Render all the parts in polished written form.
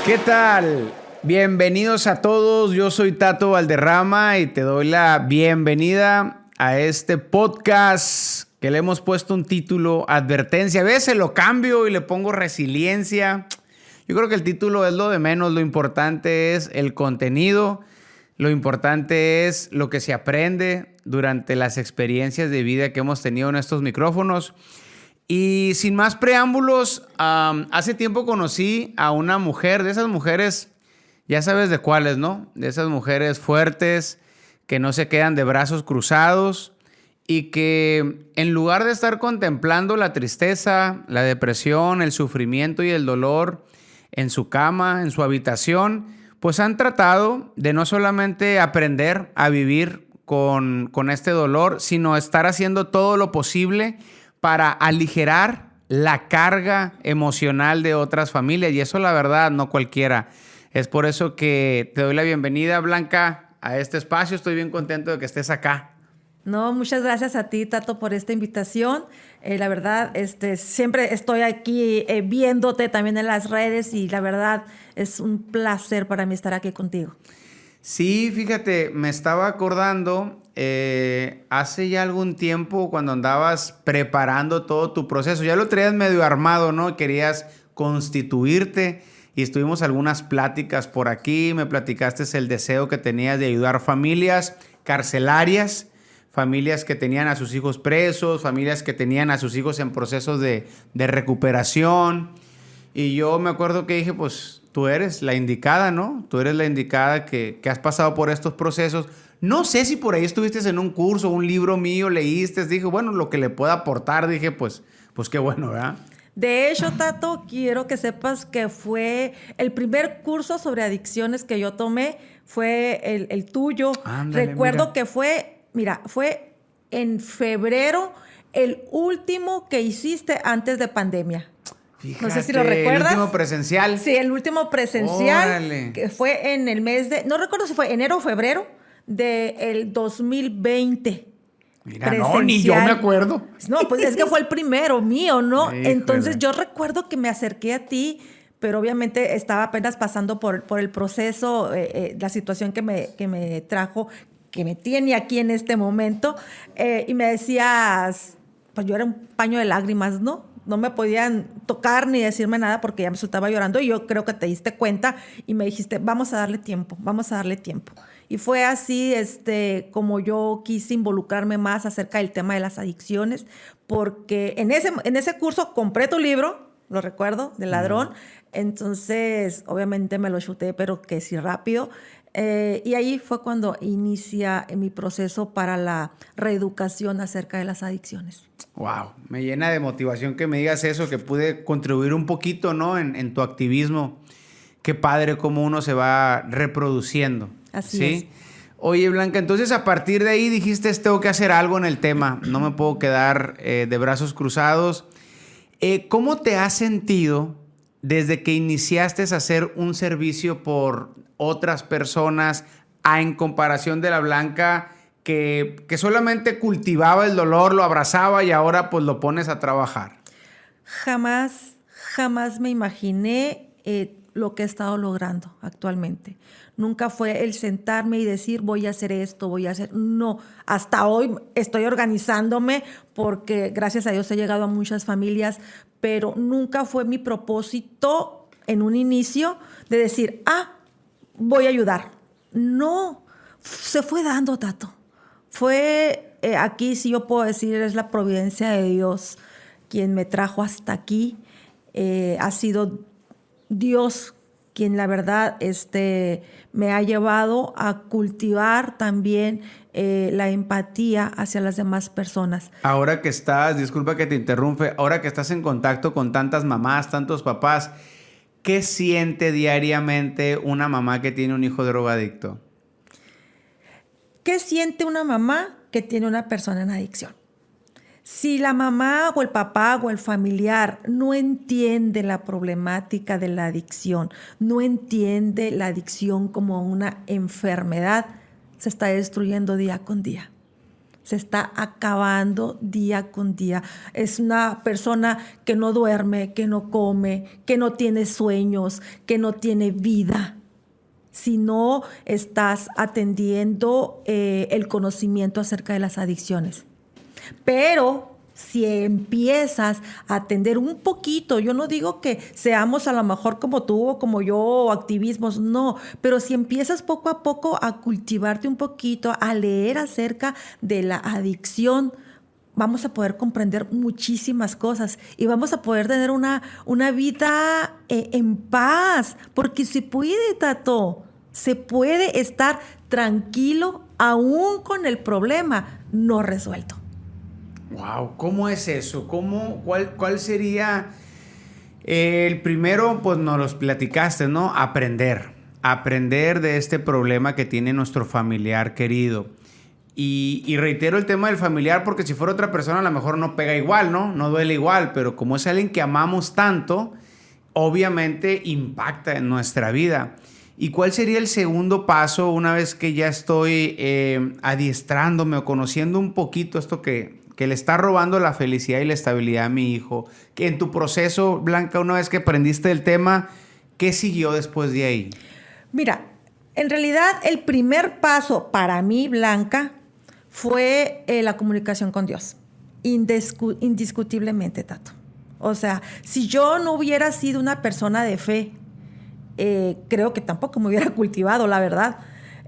¿Qué tal? Bienvenidos a todos, yo soy Tato Valderrama y te doy la bienvenida a este podcast que le hemos puesto un título, Advertencia. A veces lo cambio y le pongo Resiliencia. Yo creo que el título es lo de menos, lo importante es el contenido, lo importante es lo que se aprende durante las experiencias de vida que hemos tenido en estos micrófonos. Y sin más preámbulos, hace tiempo conocí a una mujer, de esas mujeres, ya sabes de cuáles, ¿no? De esas mujeres fuertes que no se quedan de brazos cruzados y que en lugar de estar contemplando la tristeza, la depresión, el sufrimiento y el dolor en su cama, en su habitación, pues han tratado de no solamente aprender a vivir con este dolor, sino estar haciendo todo lo posible para aligerar la carga emocional de otras familias. Y eso, la verdad, no cualquiera. Es por eso que te doy la bienvenida, Blanca, a este espacio. Estoy bien contento de que estés acá. No, muchas gracias a ti, Tato, por esta invitación. La verdad, siempre estoy aquí viéndote también en las redes y la verdad es un placer para mí estar aquí contigo. Sí, fíjate, me estaba acordando hace ya algún tiempo cuando andabas preparando todo tu proceso. Ya lo traías medio armado, ¿no? Querías constituirte y estuvimos algunas pláticas por aquí. Me platicaste el deseo que tenías de ayudar familias carcelarias, familias que tenían a sus hijos presos, familias que tenían a sus hijos en procesos de recuperación. Y yo me acuerdo que dije, pues tú eres la indicada, ¿no? Tú eres la indicada que has pasado por estos procesos. No sé si por ahí estuviste en un curso, un libro mío, leíste. Dije, bueno, lo que le pueda aportar, dije, pues qué bueno, ¿verdad? De hecho, Tato, quiero que sepas que fue el primer curso sobre adicciones que yo tomé, fue el tuyo. Ándale, Recuerdo que fue en febrero, el último que hiciste antes de pandemia. Fíjate, No sé si lo recuerdas. El último presencial. Sí, el último presencial. Órale. Que fue en el mes de, no recuerdo si fue enero o febrero del 2020. Mira, no, ni yo me acuerdo. No, pues es que fue el primero mío, ¿no? Híjole. Entonces yo recuerdo que me acerqué a ti, pero obviamente estaba apenas pasando por el proceso, la situación que me trajo, que me tiene aquí en este momento, y me decías, pues yo era un paño de lágrimas, ¿no? No me podían tocar ni decirme nada porque ya me soltaba llorando y yo creo que te diste cuenta y me dijiste, vamos a darle tiempo, vamos a darle tiempo. Y fue así como yo quise involucrarme más acerca del tema de las adicciones, porque en ese curso compré tu libro, lo recuerdo, de Ladrón. Entonces, obviamente me lo chuté, pero que sí rápido. Y ahí fue cuando inicia mi proceso para la reeducación acerca de las adicciones. Wow, me llena de motivación que me digas eso, que pude contribuir un poquito, ¿no? En tu activismo. Qué padre cómo uno se va reproduciendo. Así ¿sí? es. Oye, Blanca, entonces a partir de ahí dijiste, tengo que hacer algo en el tema. No me puedo quedar de brazos cruzados. ¿Cómo te has sentido desde que iniciaste a hacer un servicio por otras personas en comparación de la Blanca que solamente cultivaba el dolor, lo abrazaba y ahora pues lo pones a trabajar? Jamás me imaginé lo que he estado logrando actualmente. Nunca fue el sentarme y decir voy a hacer esto, voy a hacer... No, hasta hoy estoy organizándome porque gracias a Dios he llegado a muchas familias, pero nunca fue mi propósito en un inicio de decir, voy a ayudar. No, se fue dando, Tato. Fue, aquí sí yo puedo decir, es la providencia de Dios quien me trajo hasta aquí. Ha sido Dios quien la verdad me ha llevado a cultivar también la empatía hacia las demás personas. Ahora que estás, disculpa que te interrumpe, ahora que estás en contacto con tantas mamás, tantos papás, ¿qué siente diariamente una mamá que tiene un hijo drogadicto? ¿Qué siente una mamá que tiene una persona en adicción? Si la mamá o el papá o el familiar no entiende la problemática de la adicción, no entiende la adicción como una enfermedad, se está destruyendo día con día. se está acabando día con día. Es una persona que no duerme, que no come, que no tiene sueños, que no tiene vida. Si no estás atendiendo el conocimiento acerca de las adicciones. Pero si empiezas a atender un poquito, yo no digo que seamos a lo mejor como tú o como yo, activismos, no, pero si empiezas poco a poco a cultivarte un poquito, a leer acerca de la adicción, vamos a poder comprender muchísimas cosas y vamos a poder tener una vida en paz, porque se puede, Tato, se puede estar tranquilo aún con el problema no resuelto. Wow, ¿cómo es eso? ¿Cuál sería el primero? Pues nos los platicaste, ¿no? Aprender de este problema que tiene nuestro familiar querido. Y reitero el tema del familiar porque si fuera otra persona a lo mejor no pega igual, ¿no? No duele igual, pero como es alguien que amamos tanto, obviamente impacta en nuestra vida. ¿Y cuál sería el segundo paso una vez que ya estoy adiestrándome o conociendo un poquito esto que le está robando la felicidad y la estabilidad a mi hijo? Que en tu proceso, Blanca, una vez que aprendiste el tema, ¿qué siguió después de ahí? Mira, en realidad el primer paso para mí, Blanca, fue la comunicación con Dios. Indiscutiblemente, Tato. O sea, si yo no hubiera sido una persona de fe, creo que tampoco me hubiera cultivado, la verdad.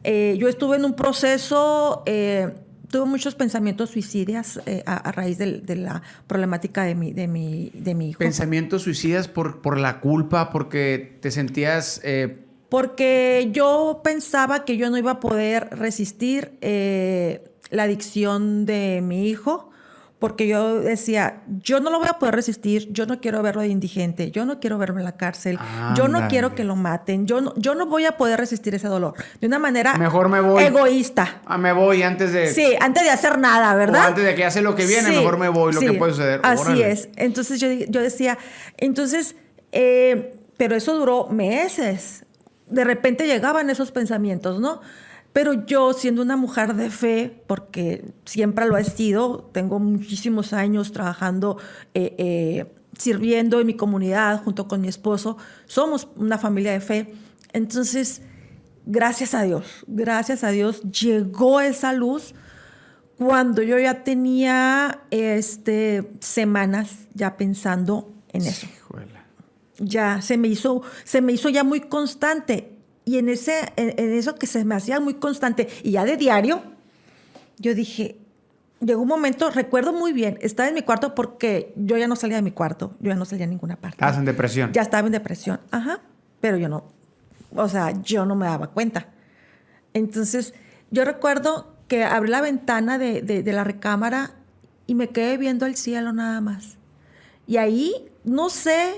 Yo estuve en un proceso... tuve muchos pensamientos suicidas a raíz de la problemática de mi hijo. ¿Pensamientos suicidas por la culpa? ¿Porque te sentías...? Porque yo pensaba que yo no iba a poder resistir la adicción de mi hijo. Porque yo decía, yo no lo voy a poder resistir, yo no quiero verlo de indigente, yo no quiero verlo en la cárcel, yo no quiero que lo maten, yo no voy a poder resistir ese dolor. De una manera mejor me voy, egoísta. Me voy antes de... Sí, antes de hacer nada, ¿verdad? O antes de que hace lo que viene, sí, mejor me voy, lo que puede suceder. Así órale. Es. Entonces yo decía, pero eso duró meses. De repente llegaban esos pensamientos, ¿no? Pero yo, siendo una mujer de fe, porque siempre lo he sido, tengo muchísimos años trabajando, sirviendo en mi comunidad junto con mi esposo, somos una familia de fe. Entonces, gracias a Dios, llegó esa luz cuando yo ya tenía semanas ya pensando en eso. Híjole. Ya se me hizo ya muy constante. Y en eso que se me hacía muy constante y ya de diario, yo dije, llegó un momento, recuerdo muy bien, estaba en mi cuarto porque yo ya no salía de mi cuarto, yo ya no salía a ninguna parte. ¿Estabas en depresión? Ya estaba en depresión, ajá, pero yo no me daba cuenta. Entonces, yo recuerdo que abrí la ventana de la recámara y me quedé viendo el cielo nada más. Y ahí, no sé,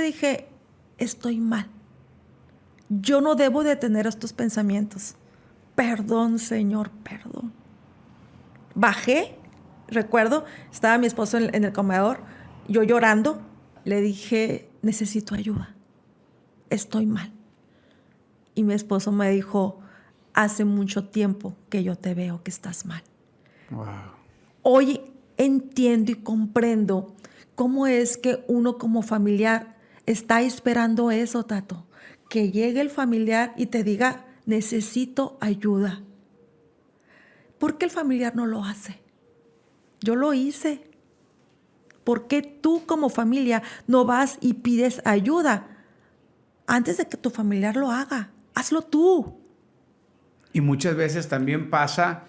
dije, estoy mal. Yo no debo de tener estos pensamientos. Perdón, Señor, perdón. Bajé, recuerdo, estaba mi esposo en el comedor, yo llorando, le dije, necesito ayuda, estoy mal. Y mi esposo me dijo, hace mucho tiempo que yo te veo que estás mal. Wow. Hoy entiendo y comprendo cómo es que uno como familiar está esperando eso, Tato. Que llegue el familiar y te diga, necesito ayuda. ¿Por qué el familiar no lo hace? Yo lo hice. ¿Por qué tú como familia no vas y pides ayuda? Antes de que tu familiar lo haga, hazlo tú. Y muchas veces también pasa,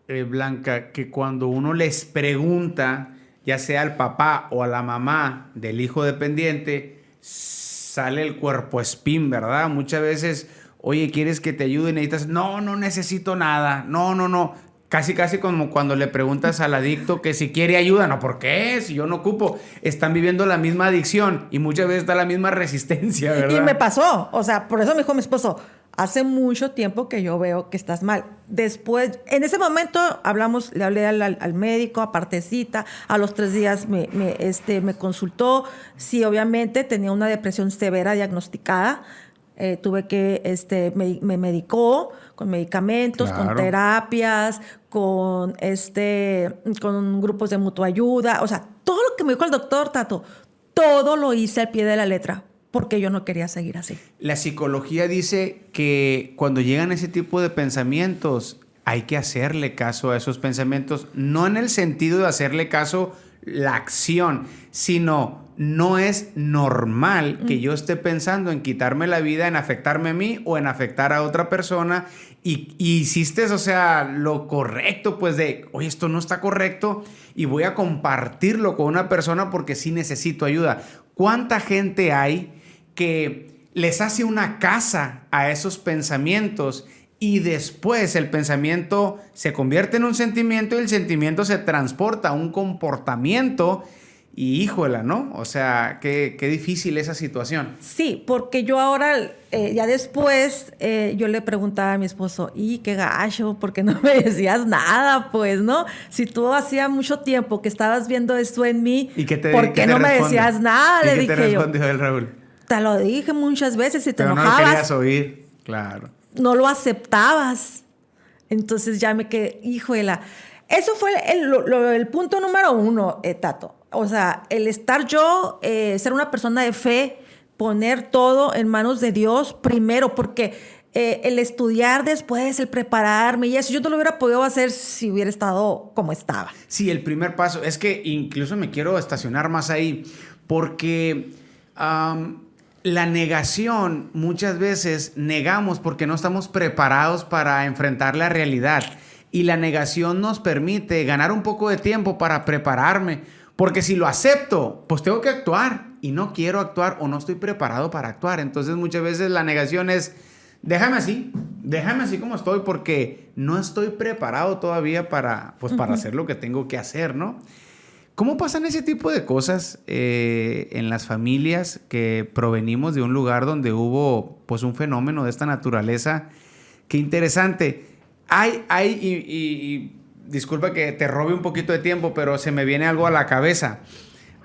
Blanca, que cuando uno les pregunta, ya sea al papá o a la mamá del hijo dependiente, sale el cuerpo espín, ¿verdad? Muchas veces, oye, ¿quieres que te ayude? Necesitas, no necesito nada, no. Casi como cuando le preguntas al adicto que si quiere ayuda, no, ¿por qué? Si yo no ocupo. Están viviendo la misma adicción y muchas veces está la misma resistencia, ¿verdad? Y me pasó, por eso me dijo mi esposo, hace mucho tiempo que yo veo que estás mal. Después, en ese momento le hablé al médico, apartecita, a los 3 días me consultó. Sí, obviamente tenía una depresión severa diagnosticada. Tuve que, me medicó con medicamentos, Claro. con terapias, con grupos de mutua ayuda. O sea, todo lo que me dijo el doctor, Tato, todo lo hice al pie de la letra porque yo no quería seguir así. La psicología dice que cuando llegan ese tipo de pensamientos hay que hacerle caso a esos pensamientos, no en el sentido de hacerle caso la acción, sino no es normal que yo esté pensando en quitarme la vida, en afectarme a mí o en afectar a otra persona y hiciste, o sea, lo correcto, pues de, oye, esto no está correcto y voy a compartirlo con una persona porque sí necesito ayuda. ¿Cuánta gente hay que les hace una casa a esos pensamientos y después el pensamiento se convierte en un sentimiento y el sentimiento se transporta a un comportamiento? Y híjola, ¿no? O sea, qué difícil esa situación. Sí, porque yo ahora, ya después, yo le preguntaba a mi esposo, y qué gacho, porque no me decías nada, pues, ¿no? Si tú hacía mucho tiempo que estabas viendo esto en mí, ¿Y ¿por qué no me decías nada? Le ¿Y qué dije te yo. respondió el Raúl? Te lo dije muchas veces y te Pero no lo enojabas. querías oír, claro. No lo aceptabas. Entonces ya me quedé, híjole. Eso fue el punto número 1, Tato. O sea, el estar yo, ser una persona de fe, poner todo en manos de Dios primero, porque el estudiar después, el prepararme y eso, yo no lo hubiera podido hacer si hubiera estado como estaba. Sí, el primer paso. Es que incluso me quiero estacionar más ahí porque la negación, muchas veces negamos porque no estamos preparados para enfrentar la realidad. Y la negación nos permite ganar un poco de tiempo para prepararme. Porque si lo acepto, pues tengo que actuar. Y no quiero actuar o no estoy preparado para actuar. Entonces muchas veces la negación es, déjame así como estoy porque no estoy preparado todavía para hacer lo que tengo que hacer, ¿no? ¿Cómo pasan ese tipo de cosas en las familias que provenimos de un lugar donde hubo pues un fenómeno de esta naturaleza? Qué interesante. Y disculpa que te robe un poquito de tiempo, pero se me viene algo a la cabeza.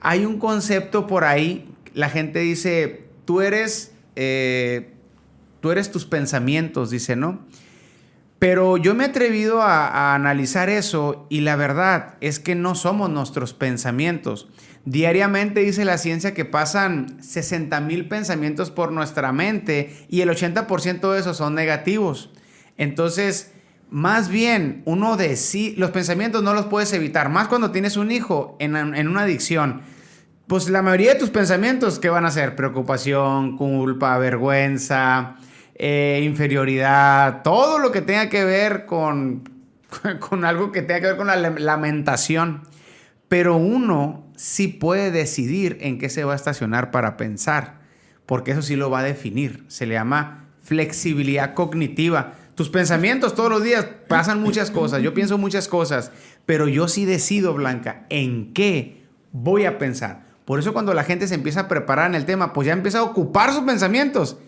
Hay un concepto por ahí, la gente dice, tú eres tus pensamientos, dice, ¿no? Pero yo me he atrevido a analizar eso y la verdad es que no somos nuestros pensamientos. Diariamente dice la ciencia que pasan 60,000 pensamientos por nuestra mente y el 80% de esos son negativos. Entonces, más bien, los pensamientos no los puedes evitar, más cuando tienes un hijo en una adicción. Pues la mayoría de tus pensamientos, ¿qué van a ser? Preocupación, culpa, vergüenza, inferioridad, todo lo que tenga que ver con algo que tenga que ver con la lamentación. Pero uno sí puede decidir en qué se va a estacionar para pensar, porque eso sí lo va a definir. Se le llama flexibilidad cognitiva. Tus pensamientos todos los días pasan muchas cosas, yo pienso muchas cosas, pero yo sí decido, Blanca, en qué voy a pensar. Por eso cuando la gente se empieza a preparar en el tema, pues ya empieza a ocupar sus pensamientos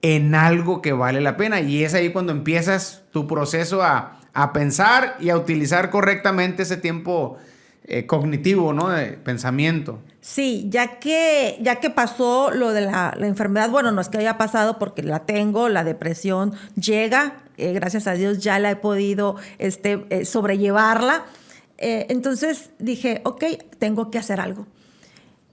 en algo que vale la pena. Y es ahí cuando empiezas tu proceso a pensar y a utilizar correctamente ese tiempo cognitivo, ¿no? De pensamiento. Sí, ya que pasó lo de la enfermedad, bueno, no es que haya pasado porque la tengo, la depresión llega, gracias a Dios ya la he podido sobrellevarla. Entonces dije, ok, tengo que hacer algo.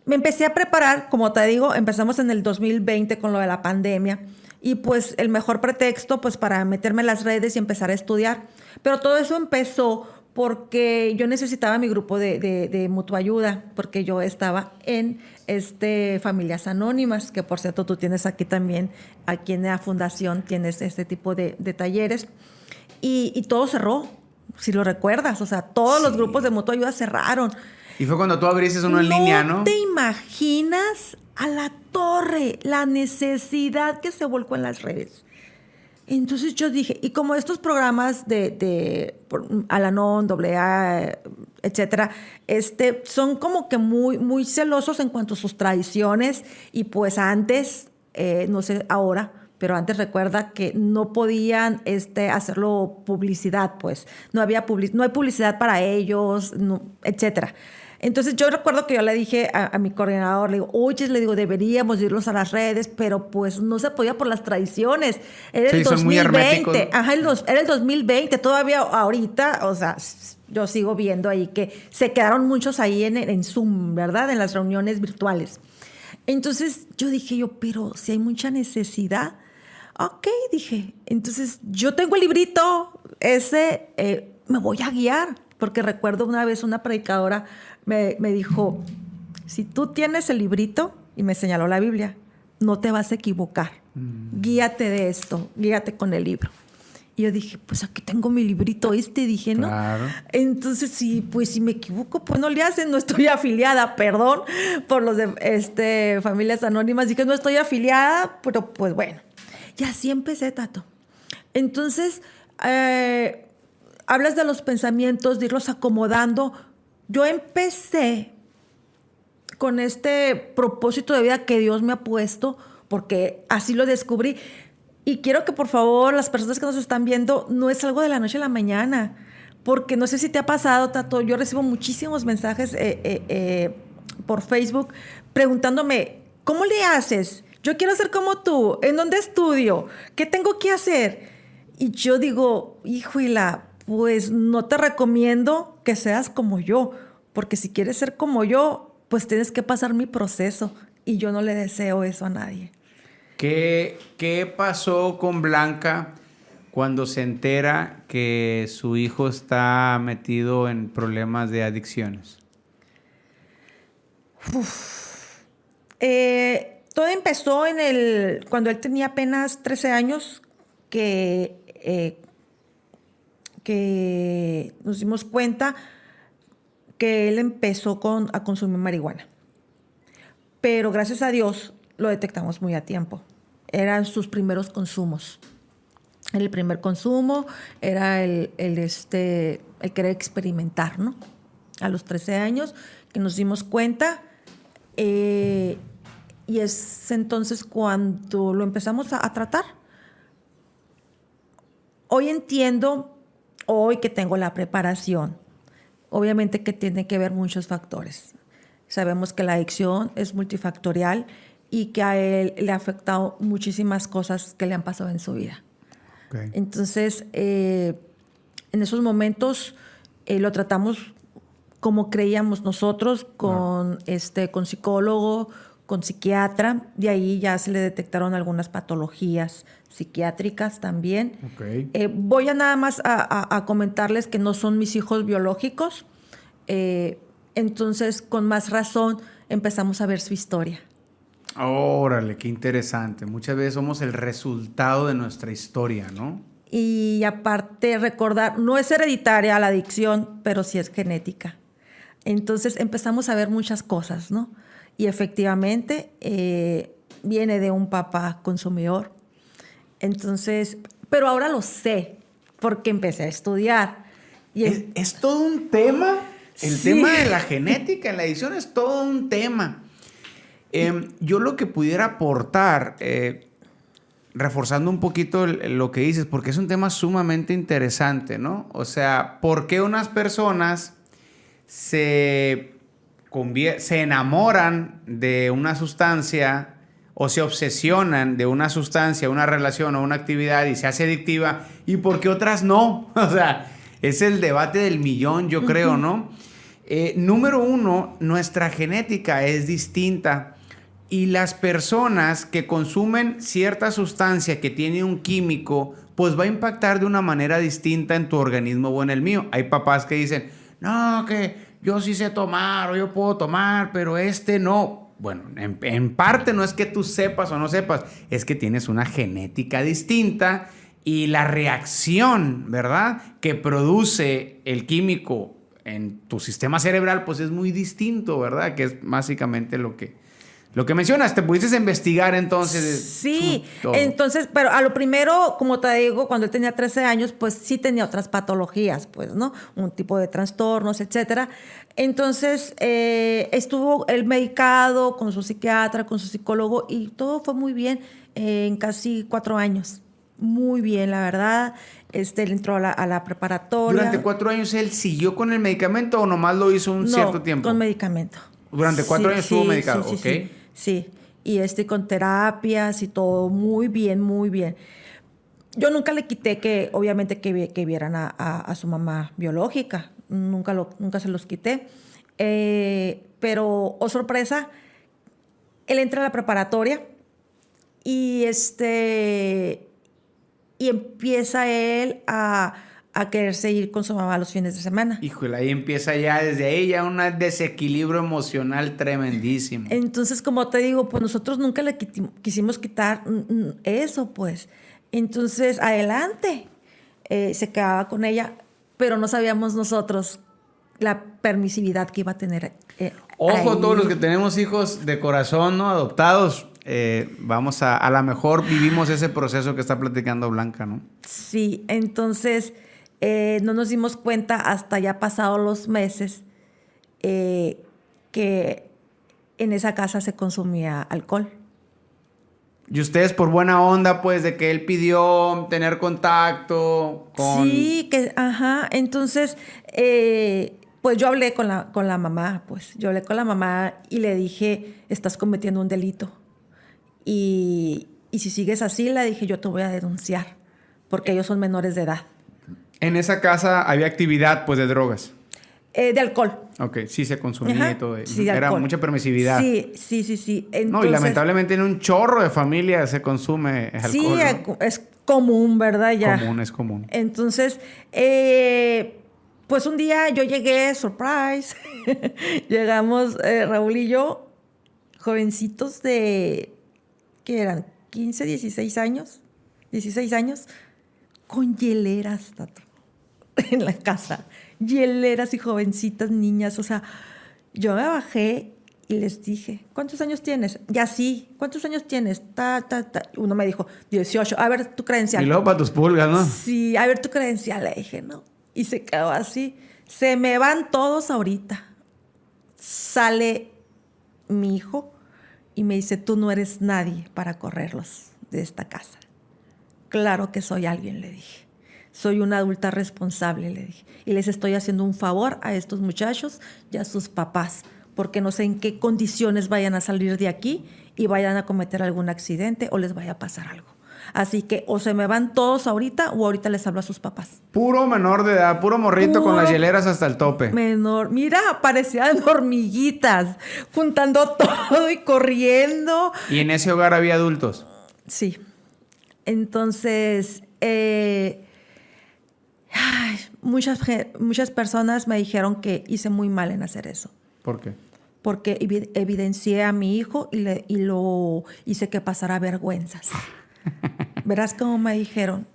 Me empecé a preparar, como te digo, empezamos en el 2020 con lo de la pandemia y pues el mejor pretexto pues para meterme en las redes y empezar a estudiar. Pero todo eso empezó porque yo necesitaba mi grupo de mutua ayuda, porque yo estaba en Familias Anónimas, que por cierto tú tienes aquí también, aquí en la fundación tienes este tipo de talleres, y todo cerró, si lo recuerdas, o sea, todos los grupos de mutua ayuda cerraron. Y fue cuando tú abriste uno en línea, ¿no? No te imaginas a la torre la necesidad que se volcó en las redes. Entonces yo dije, y como estos programas de Al-Anon, AA, etcétera, son como que muy, muy celosos en cuanto a sus tradiciones y pues antes, no sé ahora, pero antes recuerda que no podían hacerlo publicidad, pues no hay publicidad para ellos, no, etcétera. Entonces yo recuerdo que yo le dije a mi coordinador, le digo, oye, le digo, deberíamos irlos a las redes, pero pues no se podía por las tradiciones. Era el Sí, son muy 2020, herméticos. ajá, era el 2020, todavía ahorita, o sea, yo sigo viendo ahí que se quedaron muchos ahí en Zoom, ¿verdad? En las reuniones virtuales. Entonces yo dije pero si hay mucha necesidad, ok, dije, entonces yo tengo el librito ese, me voy a guiar, porque recuerdo una vez una predicadora me dijo, si tú tienes el librito, y me señaló la Biblia, no te vas a equivocar, guíate de esto, guíate con el libro. Y yo dije, pues aquí tengo mi librito dije, ¿no? Claro. Entonces, sí, pues si me equivoco, pues no le hacen, no estoy afiliada, perdón por los de Familias Anónimas, dije, no estoy afiliada, pero pues bueno. Y así empecé, Tato. Entonces, hablas de los pensamientos, de irlos acomodando. Yo empecé con este propósito de vida que Dios me ha puesto, porque así lo descubrí. Y quiero que por favor las personas que nos están viendo, no es algo de la noche a la mañana, porque no sé si te ha pasado, Tato, yo recibo muchísimos mensajes por Facebook preguntándome, ¿cómo le haces? Yo quiero ser como tú, ¿en dónde estudio? ¿Qué tengo que hacer? Y yo digo, híjole, pues no te recomiendo que seas como yo, porque si quieres ser como yo, pues tienes que pasar mi proceso, y yo no le deseo eso a nadie. ¿Qué pasó con Blanca cuando se entera que su hijo está metido en problemas de adicciones? Todo empezó cuando él tenía apenas 13 años, que nos dimos cuenta que él empezó a consumir marihuana. Pero gracias a Dios lo detectamos muy a tiempo. Eran sus primeros consumos. El primer consumo era el querer experimentar, ¿no? A los 13 años que nos dimos cuenta, y es entonces cuando lo empezamos a tratar. Hoy entiendo, hoy que tengo la preparación, obviamente que tiene que ver muchos factores. Sabemos que la adicción es multifactorial y que a él le ha afectado muchísimas cosas que le han pasado en su vida. Okay. Entonces, en esos momentos lo tratamos como creíamos nosotros, con psicólogo, con psiquiatra. De ahí ya se le detectaron algunas patologías psiquiátricas también. Okay. Voy a nada más a comentarles que no son mis hijos biológicos. Entonces, con más razón, empezamos a ver su historia. Órale, qué interesante. Muchas veces somos el resultado de nuestra historia, ¿no? Y aparte, recordar, no es hereditaria la adicción, pero sí es genética. Entonces, empezamos a ver muchas cosas, ¿no? Y efectivamente, viene de un papá consumidor. Entonces, pero ahora lo sé, porque empecé a estudiar. Y es todo un tema. El tema de la genética en la adicción es todo un tema. Yo lo que pudiera aportar, reforzando un poquito lo que dices, porque es un tema sumamente interesante, ¿no? O sea, ¿por qué unas personas se enamoran de una sustancia o se obsesionan de una sustancia, una relación o una actividad y se hace adictiva, y por qué otras no? O sea, es el debate del millón, yo creo, ¿no? Número uno, nuestra genética es distinta y las personas que consumen cierta sustancia que tiene un químico, pues va a impactar de una manera distinta en tu organismo o en el mío. Hay papás que dicen, no, que yo sí sé tomar o yo puedo tomar, pero no. Bueno, en parte no es que tú sepas o no sepas, es que tienes una genética distinta y la reacción, ¿verdad?, que produce el químico en tu sistema cerebral, pues es muy distinto, ¿verdad? Que es básicamente lo que mencionas. ¿Te pudiste investigar entonces? Sí, entonces, pero a lo primero, como te digo, cuando él tenía 13 años, pues sí tenía otras patologías, pues, ¿no? Un tipo de trastornos, etcétera. Entonces, estuvo él medicado con su psiquiatra, con su psicólogo, y todo fue muy bien en casi 4 años. muy bien, la verdad. Él entró a la preparatoria. ¿Durante 4 años él siguió con el medicamento o nomás lo hizo un cierto tiempo? Con medicamento. Durante 4 años estuvo medicado, sí, ¿ok? Sí. Y con terapias y todo, muy bien, muy bien. Yo nunca le quité obviamente, que vieran a su mamá biológica. Nunca se los quité. Pero, oh sorpresa, él entra a la preparatoria y y empieza él a quererse ir con su mamá los fines de semana. Híjole, ahí empieza ya desde ahí ya un desequilibrio emocional tremendísimo. Entonces, como te digo, pues nosotros nunca le quisimos quitar eso, pues. Entonces, adelante, se quedaba con ella, pero no sabíamos nosotros la permisividad que iba a tener. Ojo, ahí. todos los que tenemos hijos de corazón, ¿no? Adoptados, vamos a lo mejor vivimos ese proceso que está platicando Blanca, ¿no? Sí, entonces no nos dimos cuenta hasta ya pasados los meses que en esa casa se consumía alcohol. Y ustedes por buena onda, pues, de que él pidió tener contacto con... Sí, entonces, pues yo hablé con la mamá, pues. Yo hablé con la mamá y le dije, estás cometiendo un delito. Y si sigues así, le dije, yo te voy a denunciar, porque ellos son menores de edad. En esa casa había actividad, pues, de drogas. De alcohol. Ok, sí se consumía y todo. Sí, de Era alcohol. mucha permisividad. Sí. Entonces, No, y lamentablemente en un chorro de familias se consume alcohol. Sí, ¿no? Es común, ¿verdad? Ya. Es común. Entonces, pues un día yo llegué, surprise. Llegamos, Raúl y yo, jovencitos ¿qué eran? 15, 16 años. 16 años, con hieleras, Tato, en la casa. Hieleras y jovencitas, niñas. O sea, yo me bajé y les dije, ¿cuántos años tienes? Ya sí. ¿Cuántos años tienes? Uno me dijo, 18. A ver tu credencial. Y luego para tus pulgas, ¿no? Sí, a ver tu credencial. Le dije, no. Y se quedó así. Se me van todos ahorita. Sale mi hijo y me dice, tú no eres nadie para correrlos de esta casa. Claro que soy alguien, le dije. Soy una adulta responsable, le dije. Y les estoy haciendo un favor a estos muchachos y a sus papás, porque no sé en qué condiciones vayan a salir de aquí y vayan a cometer algún accidente o les vaya a pasar algo. Así que o se me van todos ahorita o ahorita les hablo a sus papás. Puro menor de edad, puro morrito con las hieleras hasta el tope. Menor. Mira, parecían hormiguitas, juntando todo y corriendo. ¿Y en ese hogar había adultos? Sí. Entonces, muchas personas me dijeron que hice muy mal en hacer eso. ¿Por qué? Porque evidencié a mi hijo y lo hice que pasara vergüenzas. Verás cómo me dijeron.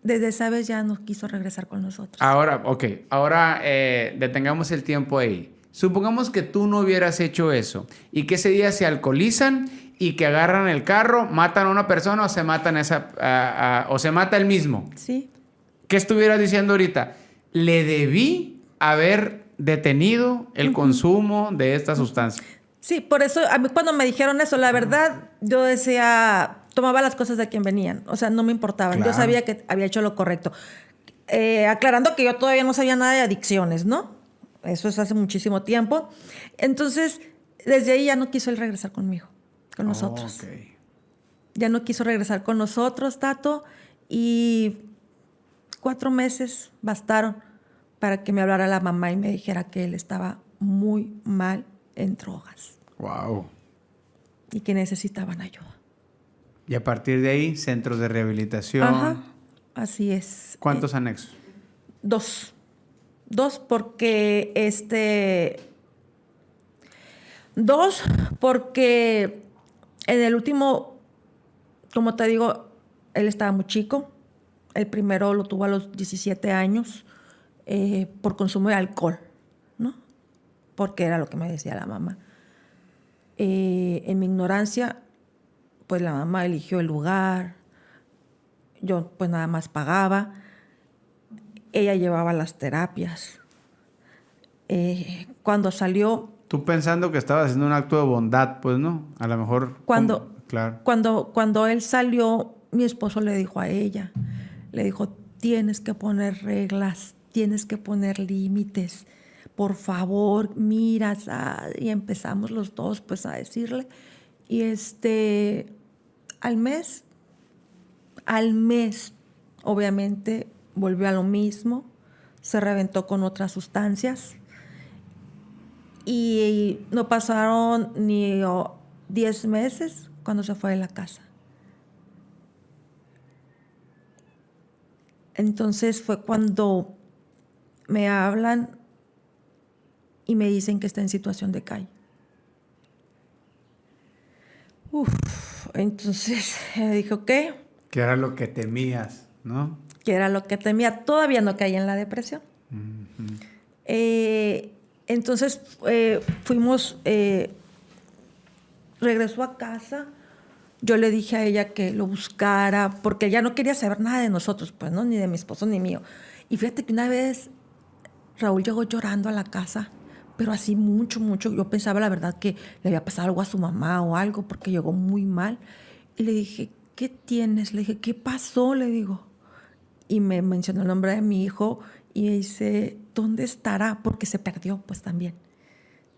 Desde esa vez ya no quiso regresar con nosotros. Ahora, ok. Ahora detengamos el tiempo ahí. Supongamos que tú no hubieras hecho eso y que ese día se alcoholizan y que agarran el carro, matan a una persona o se matan o se mata él mismo. Sí. ¿Qué estuvieras diciendo ahorita? Le debí haber detenido el consumo de esta sustancia. Sí, por eso a mí cuando me dijeron eso, la verdad, yo decía, tomaba las cosas de quien venían. O sea, no me importaban. Claro. Yo sabía que había hecho lo correcto. Aclarando que yo todavía no sabía nada de adicciones, ¿no? Eso es hace muchísimo tiempo. Entonces, desde ahí ya no quiso él regresar conmigo, con nosotros. Okay. Ya no quiso regresar con nosotros, Tato, y 4 meses bastaron para que me hablara la mamá y me dijera que él estaba muy mal en drogas. Wow. Y que necesitaban ayuda. Y a partir de ahí, centros de rehabilitación. Ajá, así es. ¿Cuántos anexos? 2 porque 2 porque en el último, como te digo, él estaba muy chico. El primero lo tuvo a los 17 años por consumo de alcohol, ¿no? Porque era lo que me decía la mamá. En mi ignorancia, pues la mamá eligió el lugar. Yo pues nada más pagaba. Ella llevaba las terapias. Cuando salió... Tú pensando que estabas haciendo un acto de bondad, pues, ¿no? A lo mejor... Claro. Cuando él salió, mi esposo le dijo a ella, le dijo, tienes que poner reglas, tienes que poner límites, por favor, mira, y empezamos los dos pues a decirle, y al mes, obviamente volvió a lo mismo, se reventó con otras sustancias y no pasaron ni 10 meses cuando se fue de la casa. Entonces fue cuando me hablan y me dicen que está en situación de calle. Entonces dije, ok. Que era lo que temías, ¿no? Que era lo que temía. Todavía no caí en la depresión. Uh-huh. Entonces fuimos, regresó a casa. Yo le dije a ella que lo buscara, porque ella no quería saber nada de nosotros, pues, ¿no? Ni de mi esposo ni mío. Y fíjate que una vez Raúl llegó llorando a la casa, pero así mucho. Yo pensaba, la verdad, que le había pasado algo a su mamá o algo, porque llegó muy mal. Y le dije, ¿qué tienes? Le dije, ¿qué pasó? Le digo. Y me mencionó el nombre de mi hijo y me dice, ¿dónde estará? Porque se perdió, pues, también.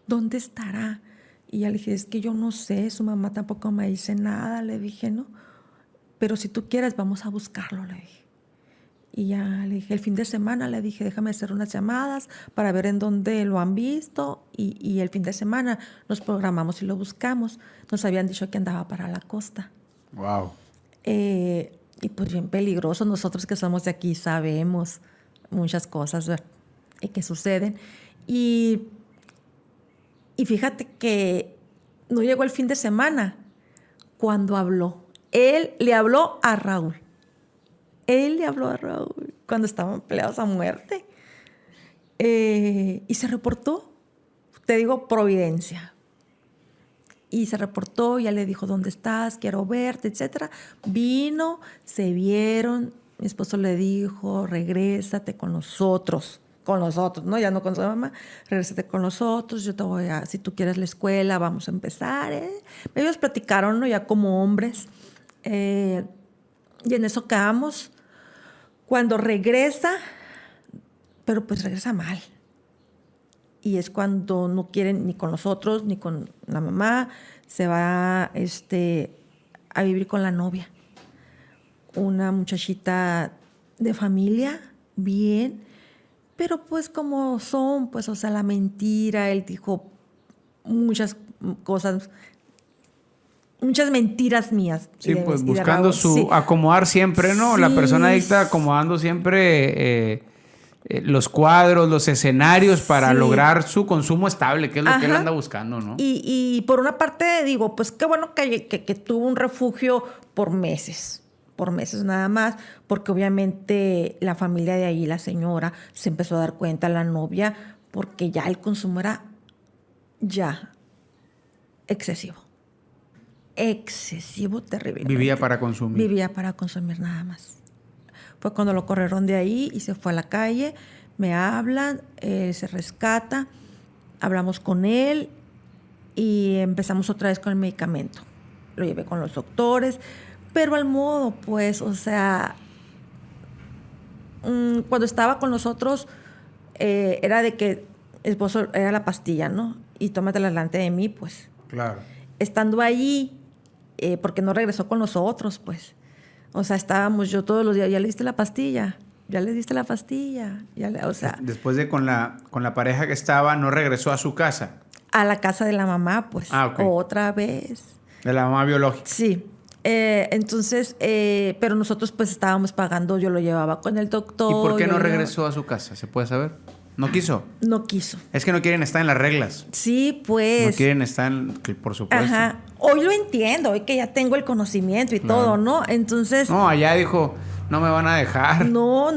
¿Dónde estará? Y ya le dije, es que yo no sé, su mamá tampoco me dice nada. Le dije, no, pero si tú quieres, vamos a buscarlo, le dije. Y ya le dije, el fin de semana, le dije, déjame hacer unas llamadas para ver en dónde lo han visto. Y el fin de semana nos programamos y lo buscamos. Nos habían dicho que andaba para la costa. Wow. Y pues bien peligroso. Nosotros que somos de aquí sabemos muchas cosas que suceden. Y fíjate que no llegó el fin de semana cuando habló. Él le habló a Raúl. Cuando estaban peleados a muerte. Y se reportó. Te digo, providencia. Y se reportó, ya le dijo, ¿dónde estás? Quiero verte, etc. Vino, se vieron. Mi esposo le dijo, regrésate con nosotros, ¿no? Ya no con su mamá. Regrésate con nosotros, yo te voy a, si tú quieres la escuela, vamos a empezar, Ellos platicaron, ¿no? Ya como hombres. Y en eso quedamos. Cuando regresa, pero pues regresa mal. Y es cuando no quieren ni con nosotros, ni con la mamá. Se va a vivir con la novia. Una muchachita de familia, bien. Pero pues como son, pues, o sea, la mentira. Él dijo muchas cosas, muchas mentiras mías. Sí, pues buscando acomodar siempre, ¿no? Sí. La persona adicta acomodando siempre los cuadros, los escenarios para lograr su consumo estable, que es lo que él anda buscando, ¿no? Y por una parte digo, pues qué bueno que tuvo un refugio por meses nada más, porque obviamente la familia de ahí, la señora, se empezó a dar cuenta, la novia, porque ya el consumo era ya excesivo, terrible. Vivía para consumir nada más. Fue cuando lo corrieron de ahí y se fue a la calle. Me hablan, se rescata, hablamos con él y empezamos otra vez con el medicamento. Lo llevé con los doctores, pero al modo, pues, o sea, cuando estaba con nosotros era de que el esposo era la pastilla, ¿no? Y tómatela delante de mí, pues. Claro. Estando allí, porque no regresó con nosotros, pues. O sea, estábamos yo todos los días, ¿ya le diste la pastilla? O sea... Después de con la pareja que estaba, ¿no regresó a su casa? A la casa de la mamá, pues. Okay. Otra vez. De la mamá biológica. Sí. Entonces, pero nosotros pues estábamos pagando, yo lo llevaba con el doctor. ¿Y por qué no regresó a su casa? ¿Se puede saber? ¿No quiso? No quiso. Es que no quieren estar en las reglas. Sí, pues. No quieren estar por supuesto. Ajá. Hoy lo entiendo, hoy que ya tengo el conocimiento y todo, ¿no? Entonces... No, allá dijo, no me van a dejar. No.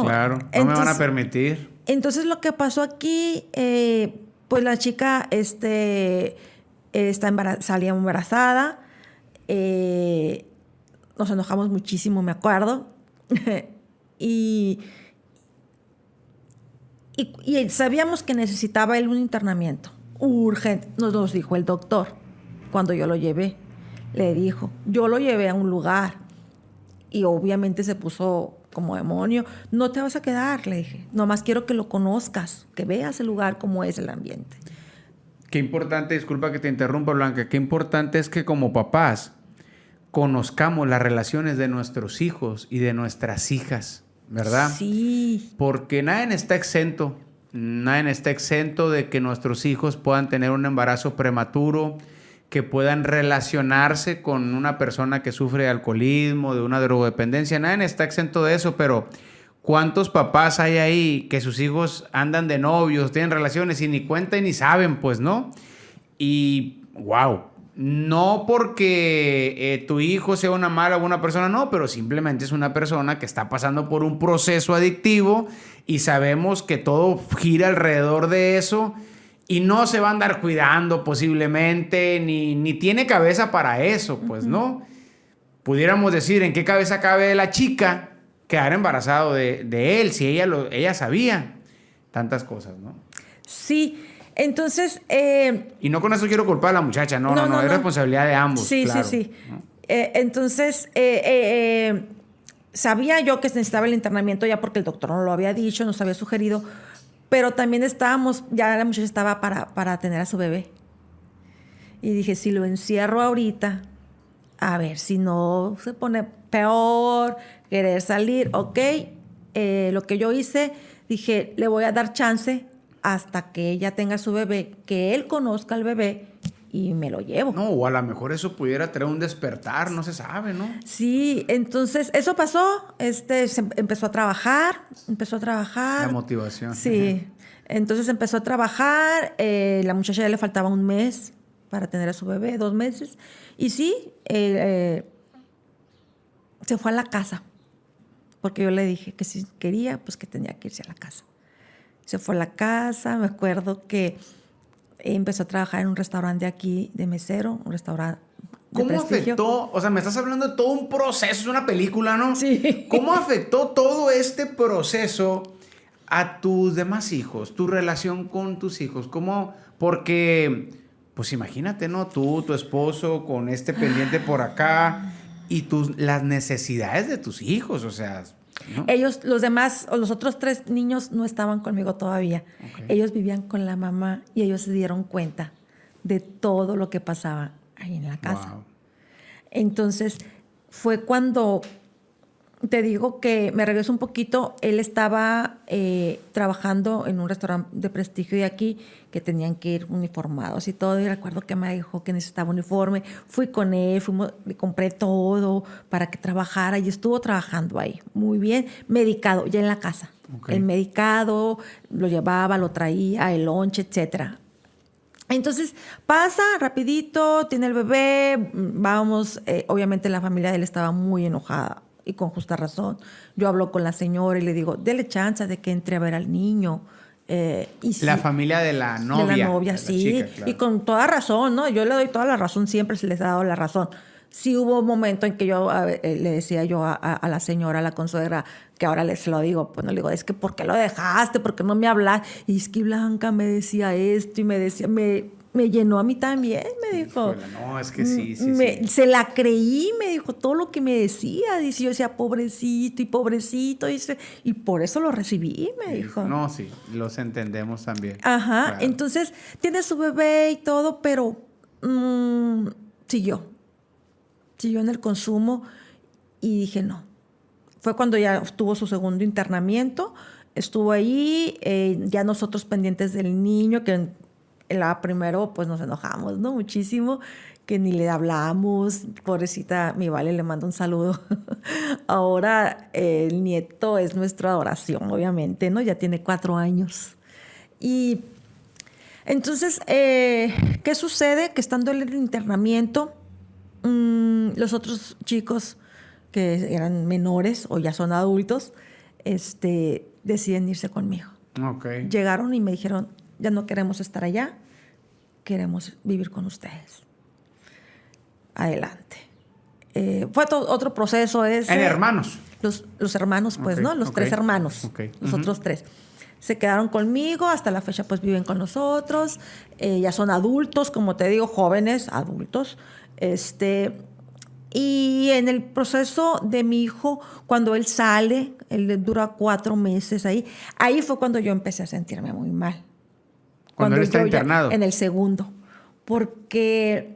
Claro, no me van a permitir. Entonces lo que pasó aquí, pues la chica salía embarazada. Nos enojamos muchísimo, me acuerdo. y sabíamos que necesitaba él un internamiento urgente, nos dijo el doctor cuando yo lo llevé. Le dijo, yo lo llevé a un lugar y obviamente se puso como demonio. No te vas a quedar, le dije. Nomás quiero que lo conozcas, que veas el lugar, cómo es el ambiente. Qué importante, disculpa que te interrumpa, Blanca, qué importante es que como papás conozcamos las relaciones de nuestros hijos y de nuestras hijas, ¿verdad? Sí. Porque nadie está exento de que nuestros hijos puedan tener un embarazo prematuro, que puedan relacionarse con una persona que sufre de alcoholismo, de una drogodependencia. Nadie está exento de eso, pero ¿cuántos papás hay ahí que sus hijos andan de novios, tienen relaciones y ni cuentan ni saben, pues, ¿no? Y, wow, no porque tu hijo sea una mala o buena persona, no, pero simplemente es una persona que está pasando por un proceso adictivo y sabemos que todo gira alrededor de eso y no se va a andar cuidando posiblemente, ni tiene cabeza para eso, pues, ¿no? Pudiéramos decir, ¿en qué cabeza cabe la chica quedar embarazado de él si ella sabía tantas cosas, ¿no? Sí, entonces... Y no con eso quiero culpar a la muchacha, no, es responsabilidad de ambos. Sí, claro, sí. ¿no? Entonces, sabía yo que necesitaba el internamiento ya porque el doctor no lo había dicho, nos había sugerido, pero también ya la muchacha estaba para tener a su bebé. Y dije, si lo encierro ahorita, a ver, si no se pone peor, querer salir, ok. Lo que yo hice, dije, le voy a dar chance hasta que ella tenga su bebé, que él conozca al bebé y me lo llevo. No, o a lo mejor eso pudiera traer un despertar, no se sabe, ¿no? Sí, entonces eso pasó, empezó a trabajar. La motivación. Sí, entonces empezó a trabajar, la muchacha ya le faltaba un mes para tener a su bebé, 2 meses, y sí, se fue a la casa, porque yo le dije que si quería, pues que tenía que irse a la casa. Se fue a la casa, me acuerdo que empezó a trabajar en un restaurante aquí de mesero, un restaurante de ¿Cómo prestigio. afectó? O sea, me estás hablando de todo un proceso, es una película, ¿no? Sí. ¿Cómo afectó todo este proceso a tus demás hijos, tu relación con tus hijos? ¿Cómo? Porque, pues imagínate, ¿no? Tú, tu esposo, con este pendiente por acá y las necesidades de tus hijos, o sea, ¿no? Ellos, los demás, o los otros 3 niños no estaban conmigo todavía. Okay. Ellos vivían con la mamá y ellos se dieron cuenta de todo lo que pasaba ahí en la casa. Wow. Entonces, fue cuando, te digo que me regreso un poquito, él estaba trabajando en un restaurante de prestigio de aquí, que tenían que ir uniformados y todo, y recuerdo que me dijo que necesitaba uniforme, fui con él, le compré todo para que trabajara y estuvo trabajando ahí, muy bien, medicado, ya en la casa. Okay. El medicado, lo llevaba, lo traía, el lonche, etcétera. Entonces pasa rapidito, tiene el bebé, vamos, obviamente la familia de él estaba muy enojada y con justa razón. Yo hablo con la señora y le digo, dele chance de que entre a ver al niño. Y sí, la familia de la novia. De la novia, sí. Chica, claro. Y con toda razón, ¿no? Yo le doy toda la razón, siempre se les ha dado la razón. Sí hubo un momento en que yo le decía yo a la señora, a la consuegra, que ahora les lo digo, pues no le digo, es que ¿por qué lo dejaste? ¿Por qué no me hablas? Y es que Blanca me decía esto y me decía, me llenó a mí también, me dijo. No, es que sí. Se la creí, me dijo todo lo que me decía. Dice, yo decía, pobrecito y pobrecito. Y por eso lo recibí, me dijo. No, sí, los entendemos también. Ajá, claro. Entonces tiene su bebé y todo, pero siguió en el consumo y dije no. Fue cuando ya tuvo su segundo internamiento, estuvo ahí, ya nosotros pendientes del niño, que primero pues nos enojamos, ¿no? Muchísimo, que ni le hablamos, pobrecita, mi Vale le mando un saludo. Ahora el nieto es nuestra adoración, obviamente, ¿no? Ya tiene 4 años. Y entonces, ¿qué sucede? Que estando en el internamiento, los otros chicos que eran menores o ya son adultos, deciden irse conmigo. Okay. Llegaron y me dijeron, ya no queremos estar allá, queremos vivir con ustedes. Adelante. Fue otro proceso ese. ¿En hermanos? Los hermanos, pues, okay. ¿no? Los 3 hermanos. Okay. Los otros 3. Se quedaron conmigo, hasta la fecha pues viven con nosotros, ya son adultos, como te digo, jóvenes, adultos. Y en el proceso de mi hijo, cuando él sale, él dura 4 meses ahí fue cuando yo empecé a sentirme muy mal. Cuando él está internado. En el segundo. Porque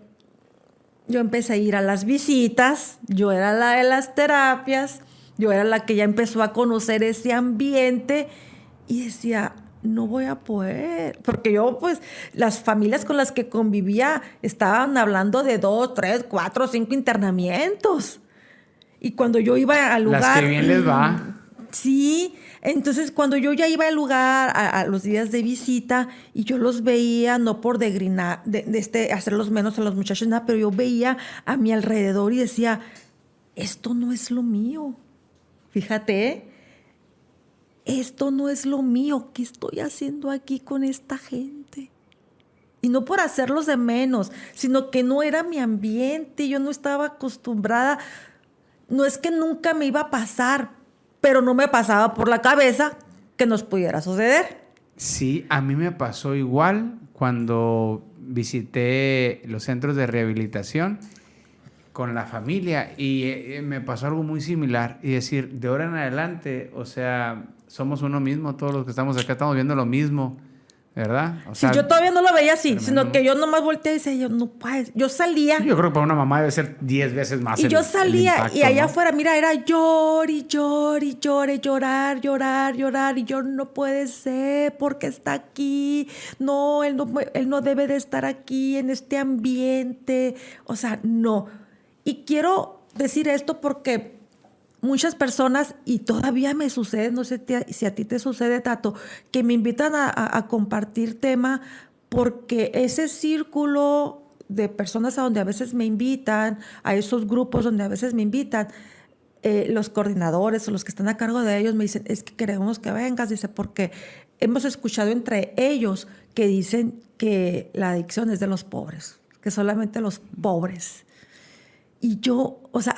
yo empecé a ir a las visitas, yo era la de las terapias, yo era la que ya empezó a conocer ese ambiente y decía, no voy a poder, porque yo pues las familias con las que convivía estaban hablando de 2, 3, 4, 5 internamientos. Y cuando yo iba al lugar... Las que bien les va. Sí, entonces cuando yo ya iba al lugar a los días de visita y yo los veía, no por degrinar, hacerlos menos a los muchachos, nada, pero yo veía a mi alrededor y decía, esto no es lo mío. Fíjate, esto no es lo mío. ¿Qué estoy haciendo aquí con esta gente? Y no por hacerlos de menos, sino que no era mi ambiente, yo no estaba acostumbrada. No es que nunca me iba a pasar, pero no me pasaba por la cabeza que nos pudiera suceder. Sí, a mí me pasó igual cuando visité los centros de rehabilitación con la familia y me pasó algo muy similar. Y decir, de ahora en adelante, o sea, somos uno mismo, todos los que estamos acá estamos viendo lo mismo, ¿verdad? O sea, yo todavía no lo veía así, tremendo. sino que yo nomás volteé y decía, yo no puedo. Yo salía. Yo creo que para una mamá debe ser 10 veces más. Y yo salía impacto, y allá ¿no? afuera, mira, era llorar, y yo no puede ser porque está aquí. No, él no debe de estar aquí en este ambiente. O sea, no. Y quiero decir esto porque muchas personas, y todavía me sucede, no sé si a ti te sucede, Tato, que me invitan a compartir tema porque ese círculo de personas a donde a veces me invitan, a esos grupos donde a veces me invitan, los coordinadores o los que están a cargo de ellos me dicen, es que queremos que vengas, dice, porque hemos escuchado entre ellos que dicen que la adicción es de los pobres, que solamente los pobres. Y yo, o sea,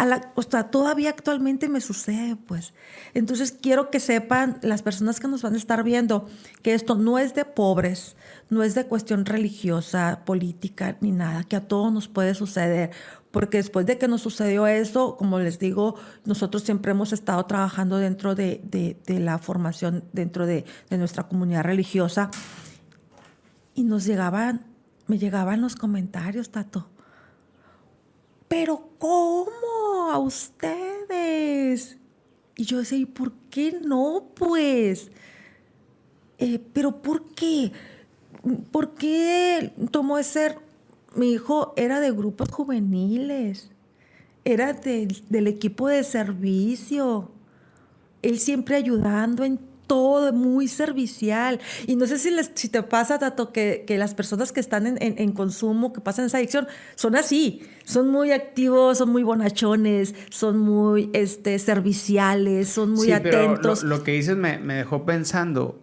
todavía actualmente me sucede, pues. Entonces, quiero que sepan las personas que nos van a estar viendo que esto no es de pobres, no es de cuestión religiosa, política, ni nada, que a todos nos puede suceder. Porque después de que nos sucedió eso, como les digo, nosotros siempre hemos estado trabajando dentro de la formación, dentro de nuestra comunidad religiosa. Y me llegaban los comentarios, Tato. ¿Pero cómo? ¿A ustedes? Y yo decía, ¿y por qué no, pues? ¿Pero por qué? ¿Por qué tomó ese...? Mi hijo era de grupos juveniles, era del equipo de servicio, él siempre ayudando en todo, muy servicial. Y no sé si te pasa, Tato, que las personas que están en consumo, que pasan esa adicción, son así. Son muy activos, son muy bonachones, son muy serviciales, son muy atentos. Pero lo que dices me dejó pensando.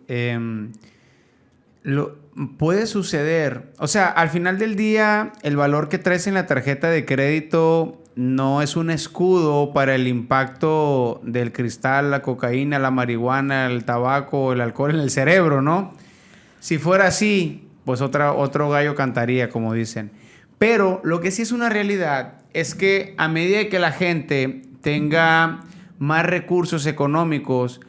Puede suceder. O sea, al final del día, el valor que traes en la tarjeta de crédito no es un escudo para el impacto del cristal, la cocaína, la marihuana, el tabaco, el alcohol en el cerebro, ¿no? Si fuera así, pues otro gallo cantaría, como dicen. Pero lo que sí es una realidad es que a medida que la gente tenga más recursos económicos,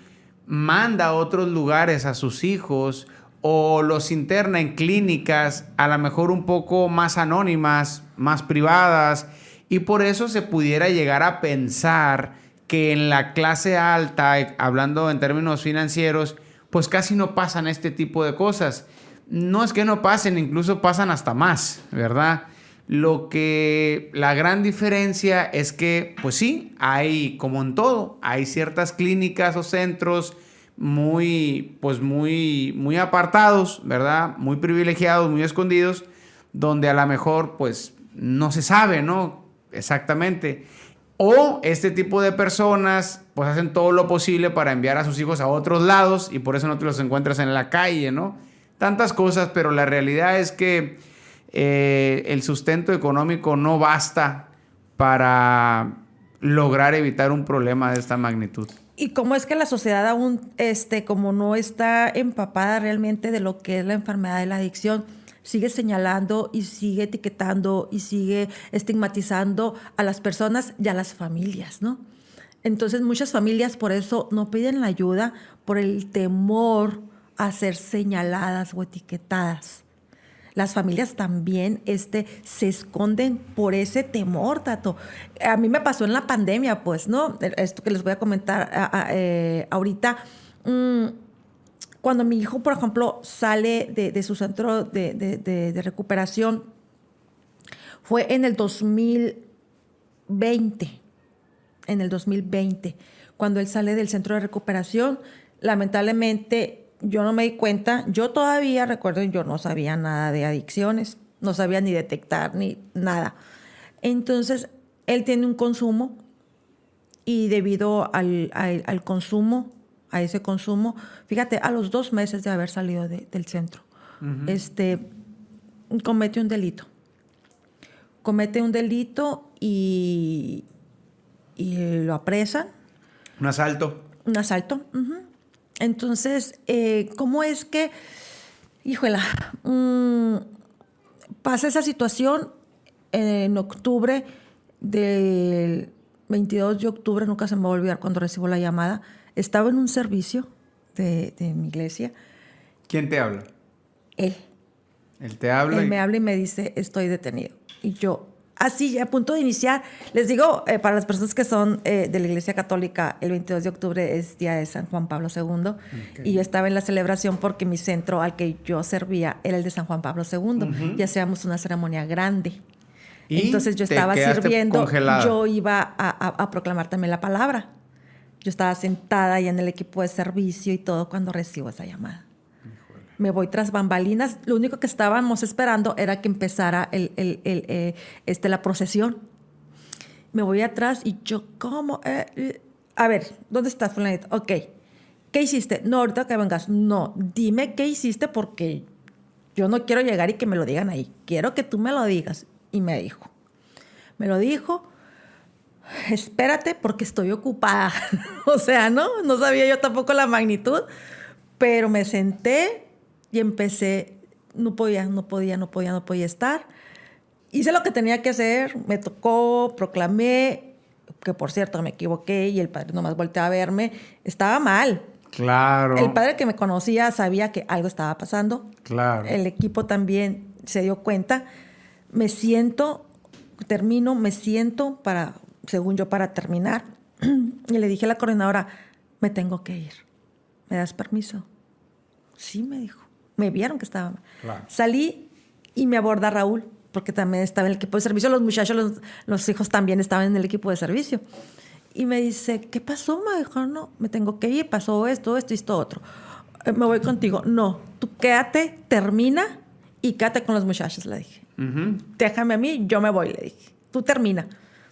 manda a otros lugares a sus hijos o los interna en clínicas a lo mejor un poco más anónimas, más privadas, y por eso se pudiera llegar a pensar que en la clase alta, hablando en términos financieros, pues casi no pasan este tipo de cosas. No es que no pasen, incluso pasan hasta más, ¿verdad? La gran diferencia es que, pues sí, hay, como en todo, hay ciertas clínicas o centros muy apartados, ¿verdad? Muy privilegiados, muy escondidos, donde a lo mejor, pues, no se sabe, ¿no? Exactamente. O este tipo de personas, pues, hacen todo lo posible para enviar a sus hijos a otros lados y por eso no te los encuentras en la calle, ¿no? Tantas cosas, pero la realidad es que el sustento económico no basta para lograr evitar un problema de esta magnitud. Y cómo es que la sociedad aún, como no está empapada realmente de lo que es la enfermedad de la adicción, sigue señalando y sigue etiquetando y sigue estigmatizando a las personas y a las familias, ¿no? Entonces muchas familias por eso no piden la ayuda por el temor a ser señaladas o etiquetadas. Las familias también se esconden por ese temor, Tato. A mí me pasó en la pandemia, pues, ¿no? Esto que les voy a comentar ahorita. Cuando mi hijo, por ejemplo, sale de su centro de recuperación, fue en el 2020. En el 2020, cuando él sale del centro de recuperación, lamentablemente yo no me di cuenta. Yo todavía, recuerden, yo no sabía nada de adicciones, no sabía ni detectar ni nada. Entonces, él tiene un consumo y debido al consumo, a ese consumo, fíjate, a los 2 meses de haber salido del centro, comete un delito. Comete un delito y lo apresan. Un asalto. Un asalto. Uh-huh. Entonces, ¿cómo es que, híjola, pasa esa situación en octubre del 22 de octubre? Nunca se me va a olvidar cuando recibo la llamada. Estaba en un servicio de mi iglesia. ¿Quién te habla? Él. Él te habla. Él me habla y me dice, estoy detenido. Y yo, así, a punto de iniciar, les digo, para las personas que son de la Iglesia Católica, el 22 de octubre es día de San Juan Pablo II. Okay. Y yo estaba en la celebración porque mi centro al que yo servía era el de San Juan Pablo II. Uh-huh. Y hacíamos una ceremonia grande. ¿Y entonces yo estaba sirviendo, congelada? Yo iba a proclamar también la palabra. Yo estaba sentada ahí en el equipo de servicio y todo cuando recibo esa llamada. Me voy tras bambalinas. Lo único que estábamos esperando era que empezara la procesión. Me voy atrás y yo, ¿cómo? A ver, ¿dónde estás, fulanito? Ok. ¿Qué hiciste? No, ahorita que vengas. No, dime qué hiciste porque yo no quiero llegar y que me lo digan ahí. Quiero que tú me lo digas. Y me dijo. Me lo dijo. Espérate porque estoy ocupada. O sea, no sabía yo tampoco la magnitud. Pero me senté y empecé, no podía estar. Hice lo que tenía que hacer, me tocó, proclamé, que por cierto me equivoqué y el padre nomás volteó a verme. Estaba mal. Claro. El padre que me conocía sabía que algo estaba pasando. Claro. El equipo también se dio cuenta. Me siento según yo, para terminar. Y le dije a la coordinadora, me tengo que ir. ¿Me das permiso? Sí, me dijo. Me vieron que estaba mal. Claro. Salí y me aborda Raúl, porque también estaba en el equipo de servicio. Los muchachos, los hijos también estaban en el equipo de servicio. Y me dice, ¿qué pasó? Me dijo, no, me tengo que ir, pasó esto y esto otro. Me voy contigo. No, tú quédate, termina y quédate con los muchachos, le dije. Uh-huh. Déjame a mí, yo me voy, le dije. Tú termina,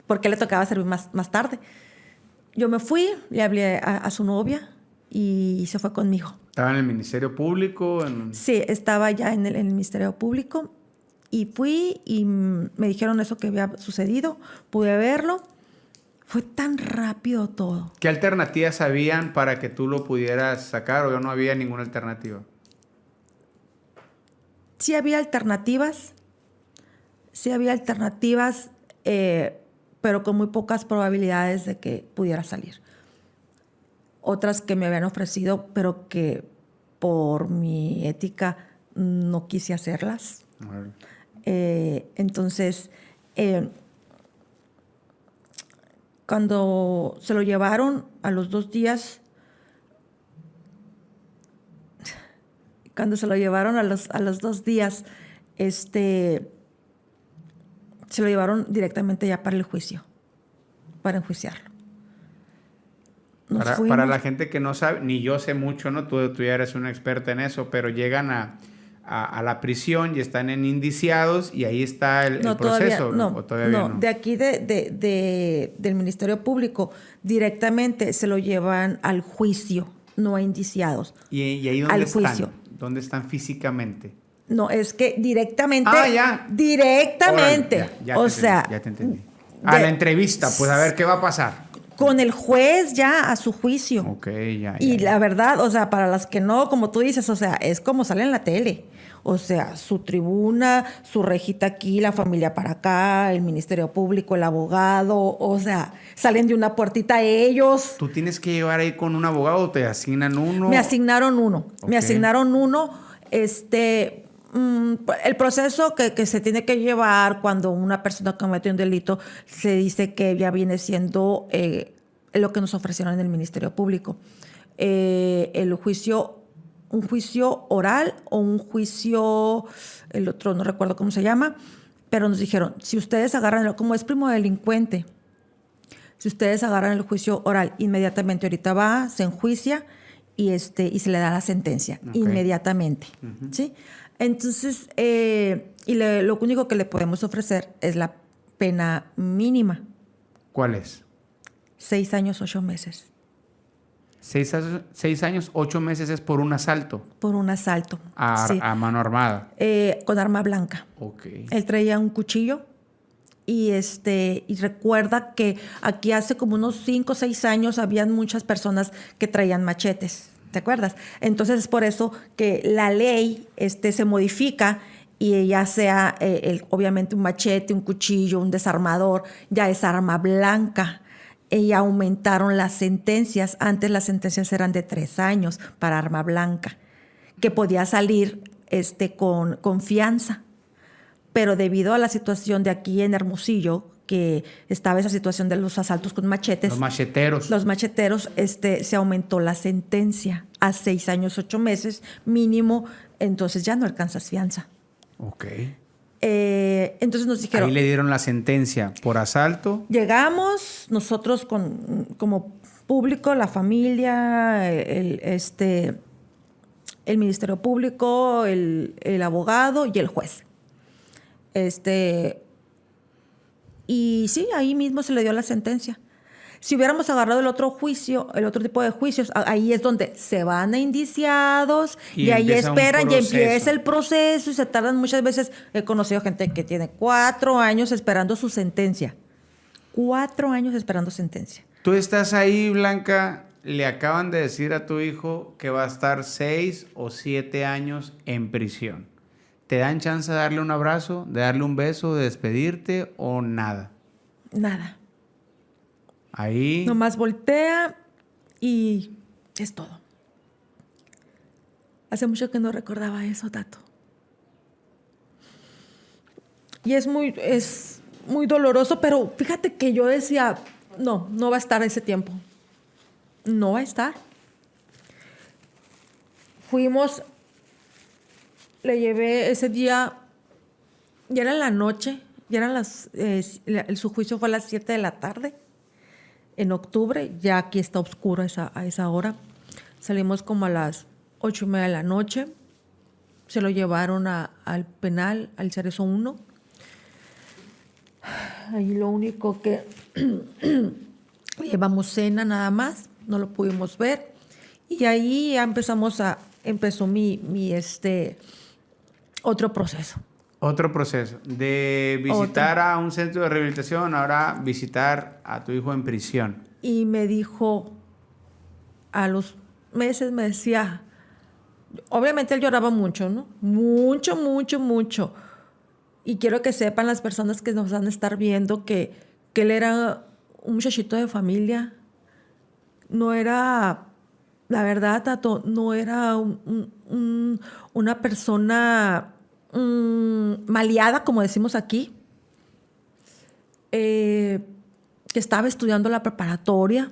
porque le tocaba servir más tarde. Yo me fui, le hablé a su novia y se fue conmigo. ¿Estaba en el Ministerio Público? Sí, estaba ya en el Ministerio Público y fui y me dijeron eso que había sucedido. Pude verlo. Fue tan rápido todo. ¿Qué alternativas habían para que tú lo pudieras sacar o no había ninguna alternativa? Sí había alternativas. Pero con muy pocas probabilidades de que pudiera salir. Otras que me habían ofrecido, pero que por mi ética no quise hacerlas. Bueno. Entonces, cuando se lo llevaron a los 2 días, se lo llevaron directamente ya para el juicio, para enjuiciarlo. Para la gente que no sabe, ni yo sé mucho, ¿no? Tú ya eres una experta en eso, pero llegan a la prisión y están en indiciados y ahí está el proceso. No, de aquí del Ministerio Público directamente se lo llevan al juicio, no a indiciados. ¿Y ahí dónde están? Juicio. ¿Dónde están físicamente? No, es que directamente. Ya. Directamente. Órale, ya te entendí. La entrevista, pues a ver qué va a pasar. con el juez ya a su juicio. Ok, ya. Y la verdad, o sea, para las que no, como tú dices, o sea, es como sale en la tele. O sea, su tribuna, su rejita aquí, la familia para acá, el Ministerio Público, el abogado, o sea, salen de una puertita ellos. ¿Tú tienes que llevar ahí con un abogado o te asignan uno? Me asignaron uno. Ok. Me asignaron uno. El proceso que se tiene que llevar cuando una persona comete un delito, se dice que ya viene siendo lo que nos ofrecieron en el Ministerio Público. El juicio, un juicio oral o un juicio, el otro no recuerdo cómo se llama, pero nos dijeron, si ustedes agarran, como es primo delincuente, si ustedes agarran el juicio oral, inmediatamente ahorita va, se enjuicia y se le da la sentencia, inmediatamente. ¿Sí? Entonces, lo único que le podemos ofrecer es la pena mínima. ¿Cuál es? 6 años, 8 meses. 6 años, 8 meses es por un asalto. Por un asalto. Sí. A mano armada. Con arma blanca. Ok. Él traía un cuchillo y recuerda que aquí hace como unos 5 o 6 años habían muchas personas que traían machetes. ¿Te acuerdas? Entonces es por eso que la ley se modifica y ya sea obviamente un machete, un cuchillo, un desarmador, ya es arma blanca. Y aumentaron las sentencias. Antes las sentencias eran de 3 años para arma blanca, que podía salir con fianza. Pero debido a la situación de aquí en Hermosillo, que estaba esa situación de los asaltos con machetes. Los macheteros. Los macheteros, se aumentó la sentencia a 6 años, 8 meses mínimo. Entonces ya no alcanzas fianza. Ok. Entonces nos dijeron... Ahí le dieron la sentencia por asalto. Llegamos nosotros como público, la familia, el Ministerio Público, el abogado y el juez. Y sí, ahí mismo se le dio la sentencia. Si hubiéramos agarrado el otro juicio, el otro tipo de juicios, ahí es donde se van a indiciados y ahí esperan y empieza el proceso y se tardan muchas veces. He conocido gente que tiene 4 años esperando su sentencia. 4 años esperando sentencia. Tú estás ahí, Blanca, le acaban de decir a tu hijo que va a estar 6 o 7 años en prisión. ¿Te dan chance de darle un abrazo, de darle un beso, de despedirte o nada? Nada. Ahí. Nomás voltea y es todo. Hace mucho que no recordaba eso, Tato. Y es muy doloroso, pero fíjate que yo decía, no va a estar ese tiempo. No va a estar. Fuimos, le llevé ese día, ya era en la noche, ya eran su juicio fue a las 7 de la tarde. En octubre, ya aquí está oscuro a esa hora. Salimos como a las 8:30 de la noche. Se lo llevaron al penal, al Cerezo 1. Ahí lo único que llevamos cena nada más, no lo pudimos ver. Y ahí ya empezó mi otro proceso. Otro proceso. De visitar a un centro de rehabilitación, ahora visitar a tu hijo en prisión. Y me dijo, a los meses me decía, obviamente él lloraba mucho, ¿no? Mucho, mucho, mucho. Y quiero que sepan las personas que nos van a estar viendo que él era un muchachito de familia. No era, la verdad, Tato, no era una persona maleada, como decimos aquí, que estaba estudiando la preparatoria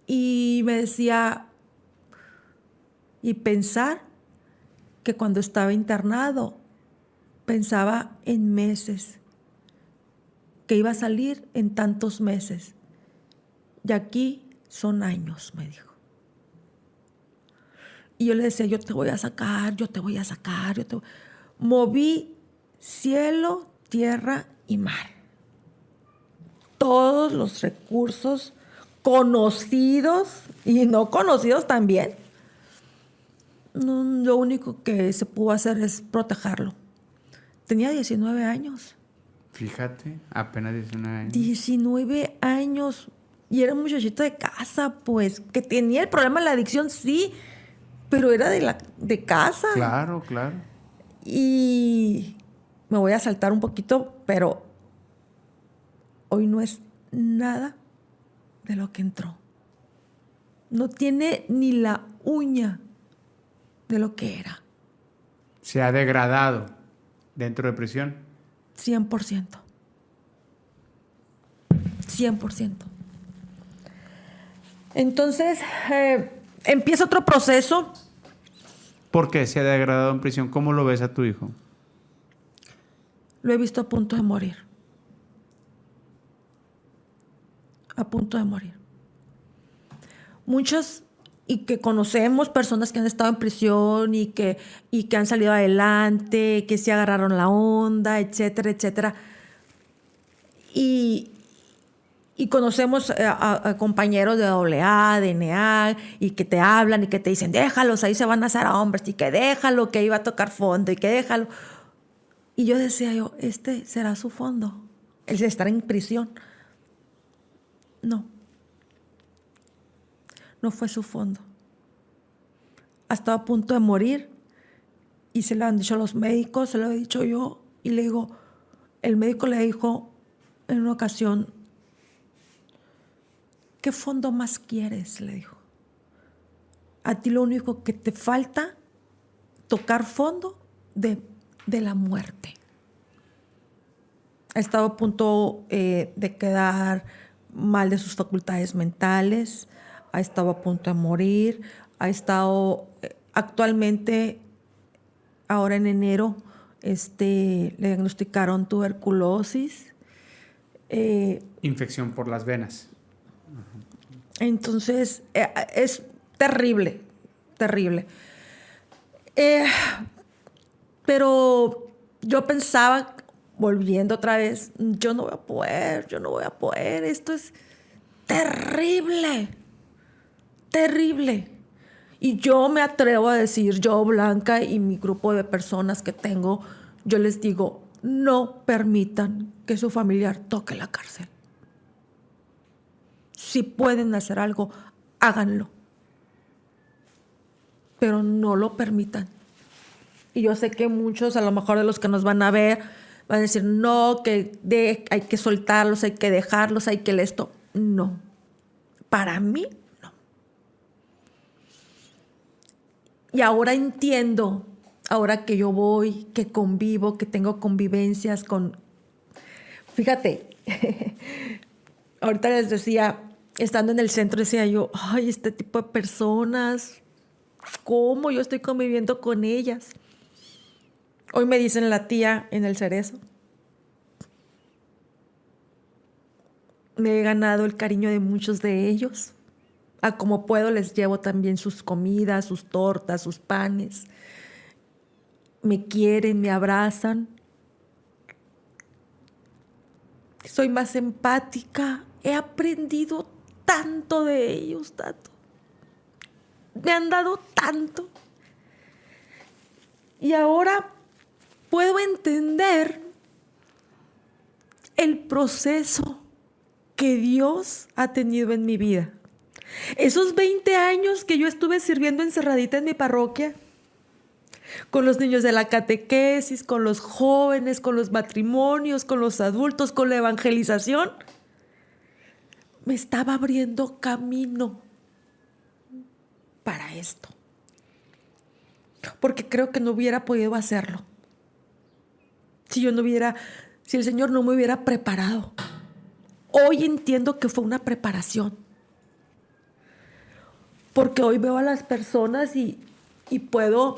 y me decía, y pensar que cuando estaba internado pensaba en meses, que iba a salir en tantos meses, y aquí son años, me dijo. Y yo le decía, yo te voy a sacar. Moví cielo, tierra y mar. Todos los recursos conocidos y no conocidos también. Lo único que se pudo hacer es protegerlo. Tenía 19 años. Fíjate, apenas 19 años. 19 años. Y era un muchachito de casa, pues, que tenía el problema de la adicción, sí, pero era de casa. Claro, claro. Y me voy a saltar un poquito, pero hoy no es nada de lo que entró. No tiene ni la uña de lo que era. Se ha degradado dentro de prisión. 100%. 100%. Entonces, empieza otro proceso. ¿Por qué se ha degradado en prisión? ¿Cómo lo ves a tu hijo? Lo he visto a punto de morir. A punto de morir. Muchos, y que conocemos personas que han estado en prisión y que han salido adelante, que se agarraron la onda, etcétera, etcétera. Y conocemos a compañeros de AA, de NA, y que te hablan y que te dicen, déjalos, ahí se van a hacer hombres, y que déjalo, que iba a tocar fondo, y que déjalo. Y yo decía este será su fondo, el de estar en prisión. No fue su fondo. Ha estado a punto de morir, y se lo han dicho los médicos, se lo he dicho yo, y le digo, el médico le dijo en una ocasión, ¿qué fondo más quieres?, le dijo. A ti lo único que te falta tocar fondo de la muerte. Ha estado a punto de quedar mal de sus facultades mentales, ha estado a punto de morir, ha estado actualmente, ahora en enero, le diagnosticaron tuberculosis. Infección por las venas. Entonces, es terrible, terrible. Pero yo pensaba, volviendo otra vez, yo no voy a poder, esto es terrible, terrible. Y yo me atrevo a decir, yo, Blanca, y mi grupo de personas que tengo, yo les digo, no permitan que su familiar toque la cárcel. Si pueden hacer algo, háganlo. Pero no lo permitan. Y yo sé que muchos, a lo mejor de los que nos van a ver, van a decir, no, que hay que soltarlos, hay que dejarlos, hay que esto. No. Para mí, no. Y ahora entiendo, ahora que yo voy, que convivo, que tengo convivencias con... Fíjate, ahorita les decía, estando en el centro, decía yo, ay, este tipo de personas, ¿cómo yo estoy conviviendo con ellas? Hoy me dicen la tía en el Cerezo. Me he ganado el cariño de muchos de ellos. A como puedo les llevo también sus comidas, sus tortas, sus panes. Me quieren, me abrazan. Soy más empática. He aprendido tanto de ellos, Tato. Me han dado tanto. Y ahora puedo entender el proceso que Dios ha tenido en mi vida. Esos 20 años que yo estuve sirviendo encerradita en mi parroquia, con los niños de la catequesis, con los jóvenes, con los matrimonios, con los adultos, con la evangelización, me estaba abriendo camino para esto. Porque creo que no hubiera podido hacerlo si el Señor no me hubiera preparado. Hoy entiendo que fue una preparación. Porque hoy veo a las personas y puedo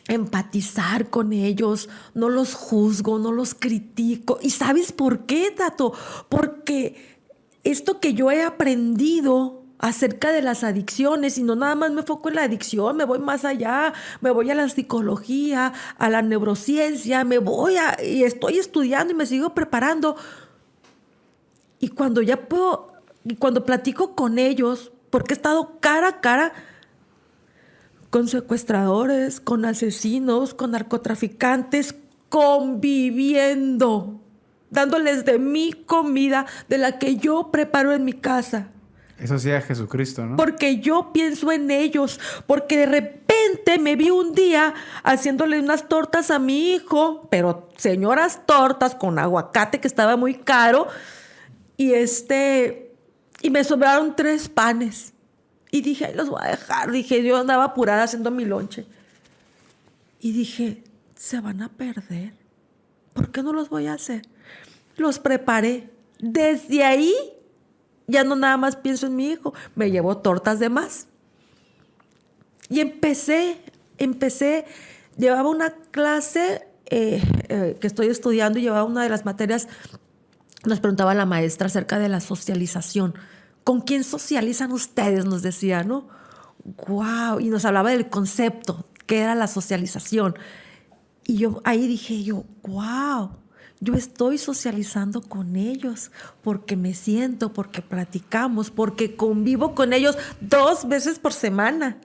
empatizar con ellos, no los juzgo, no los critico. ¿Y sabes por qué, Tato? Porque esto que yo he aprendido acerca de las adicciones, y no nada más me enfoco en la adicción, me voy más allá, me voy a la psicología, a la neurociencia, y estoy estudiando y me sigo preparando. Y cuando platico con ellos, porque he estado cara a cara con secuestradores, con asesinos, con narcotraficantes, conviviendo dándoles de mi comida, de la que yo preparo en mi casa. Eso hacía Jesucristo, ¿no? Porque yo pienso en ellos, porque de repente me vi un día haciéndole unas tortas a mi hijo, pero señoras tortas con aguacate que estaba muy caro, y me sobraron 3 panes. Y dije, ahí los voy a dejar. Dije, yo andaba apurada haciendo mi lonche. Y dije, se van a perder. ¿Por qué no los voy a hacer? Los preparé. Desde ahí ya no nada más pienso en mi hijo. Me llevo tortas de más. Y empecé. Llevaba una clase que estoy estudiando y llevaba una de las materias. Nos preguntaba la maestra acerca de la socialización. ¿Con quién socializan ustedes? Nos decía, ¿no? ¡Guau! Y nos hablaba del concepto, que era la socialización. Y yo ahí dije ¡guau! Yo estoy socializando con ellos porque me siento, porque platicamos, porque convivo con ellos 2 veces por semana.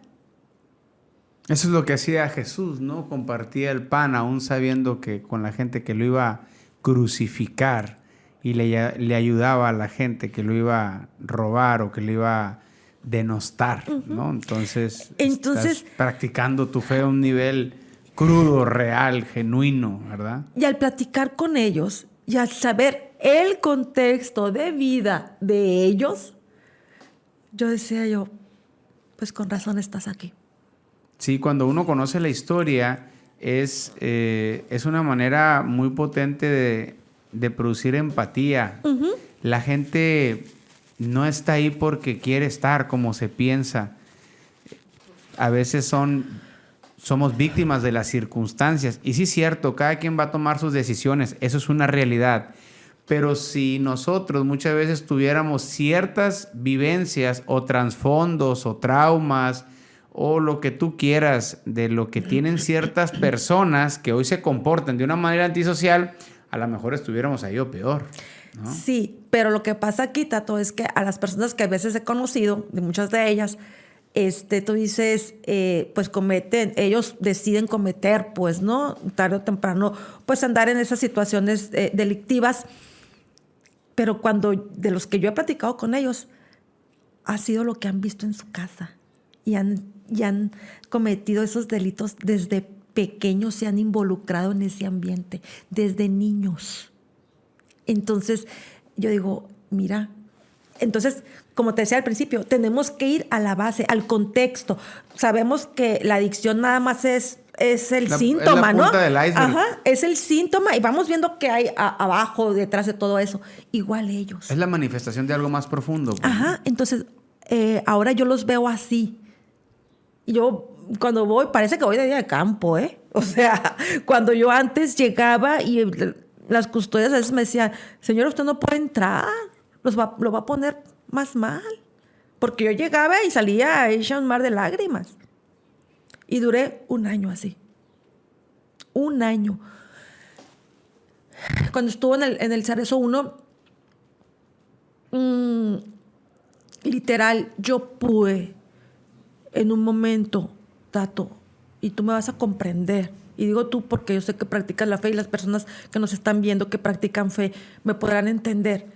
Eso es lo que hacía Jesús, ¿no? Compartía el pan aún sabiendo que con la gente que lo iba a crucificar y le ayudaba a la gente que lo iba a robar o que lo iba a denostar, ¿no? Entonces estás practicando tu fe a un nivel crudo, real, genuino, ¿verdad? Y al platicar con ellos y al saber el contexto de vida de ellos, yo decía pues con razón estás aquí. Sí, cuando uno conoce la historia es una manera muy potente de producir empatía. Uh-huh. La gente no está ahí porque quiere estar como se piensa. A veces somos víctimas de las circunstancias. Y sí es cierto, cada quien va a tomar sus decisiones. Eso es una realidad. Pero si nosotros muchas veces tuviéramos ciertas vivencias o trasfondos o traumas o lo que tú quieras de lo que tienen ciertas personas que hoy se comportan de una manera antisocial, a lo mejor estuviéramos ahí o peor, ¿no? Sí, pero lo que pasa aquí, Tato, es que a las personas que a veces he conocido, de muchas de ellas, tú dices, pues ellos deciden cometer, pues, ¿no? Tarde o temprano, pues andar en esas situaciones delictivas. Pero de los que yo he platicado con ellos, ha sido lo que han visto en su casa. Y han cometido esos delitos desde pequeños, se han involucrado en ese ambiente, desde niños. Entonces, yo digo, mira, entonces, como te decía al principio, tenemos que ir a la base, al contexto. Sabemos que la adicción nada más es el síntoma, ¿no? Es la punta del iceberg. Ajá, es el síntoma y vamos viendo qué hay abajo, detrás de todo eso. Igual ellos. Es la manifestación de algo más profundo. Pues. Ajá, entonces, ahora yo los veo así. Yo cuando voy, parece que voy de día de campo, ¿eh? O sea, cuando yo antes llegaba y las custodias a veces me decían, señora, usted no puede entrar, lo va a poner más mal. Porque yo llegaba y salía hecha un mar de lágrimas. Y duré 1 año así. 1 año. Cuando estuvo en el Cerezo 1, literal, yo pude en un momento, Tato, y tú me vas a comprender. Y digo tú porque yo sé que practicas la fe y las personas que nos están viendo que practican fe me podrán entender.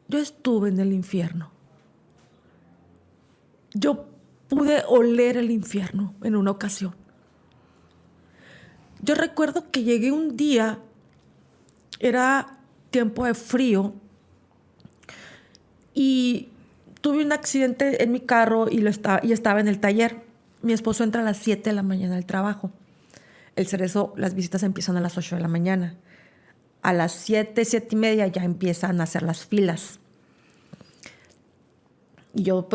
Yo estuve en el infierno. Yo pude oler el infierno en una ocasión. Yo recuerdo que llegué un día, era tiempo de frío, y tuve un accidente en mi carro y estaba en el taller. Mi esposo entra a las 7 de la mañana al trabajo. El Cerezo, las visitas empiezan a las 8 de la mañana. A las 7:30 ya empiezan a hacer las filas. Y yo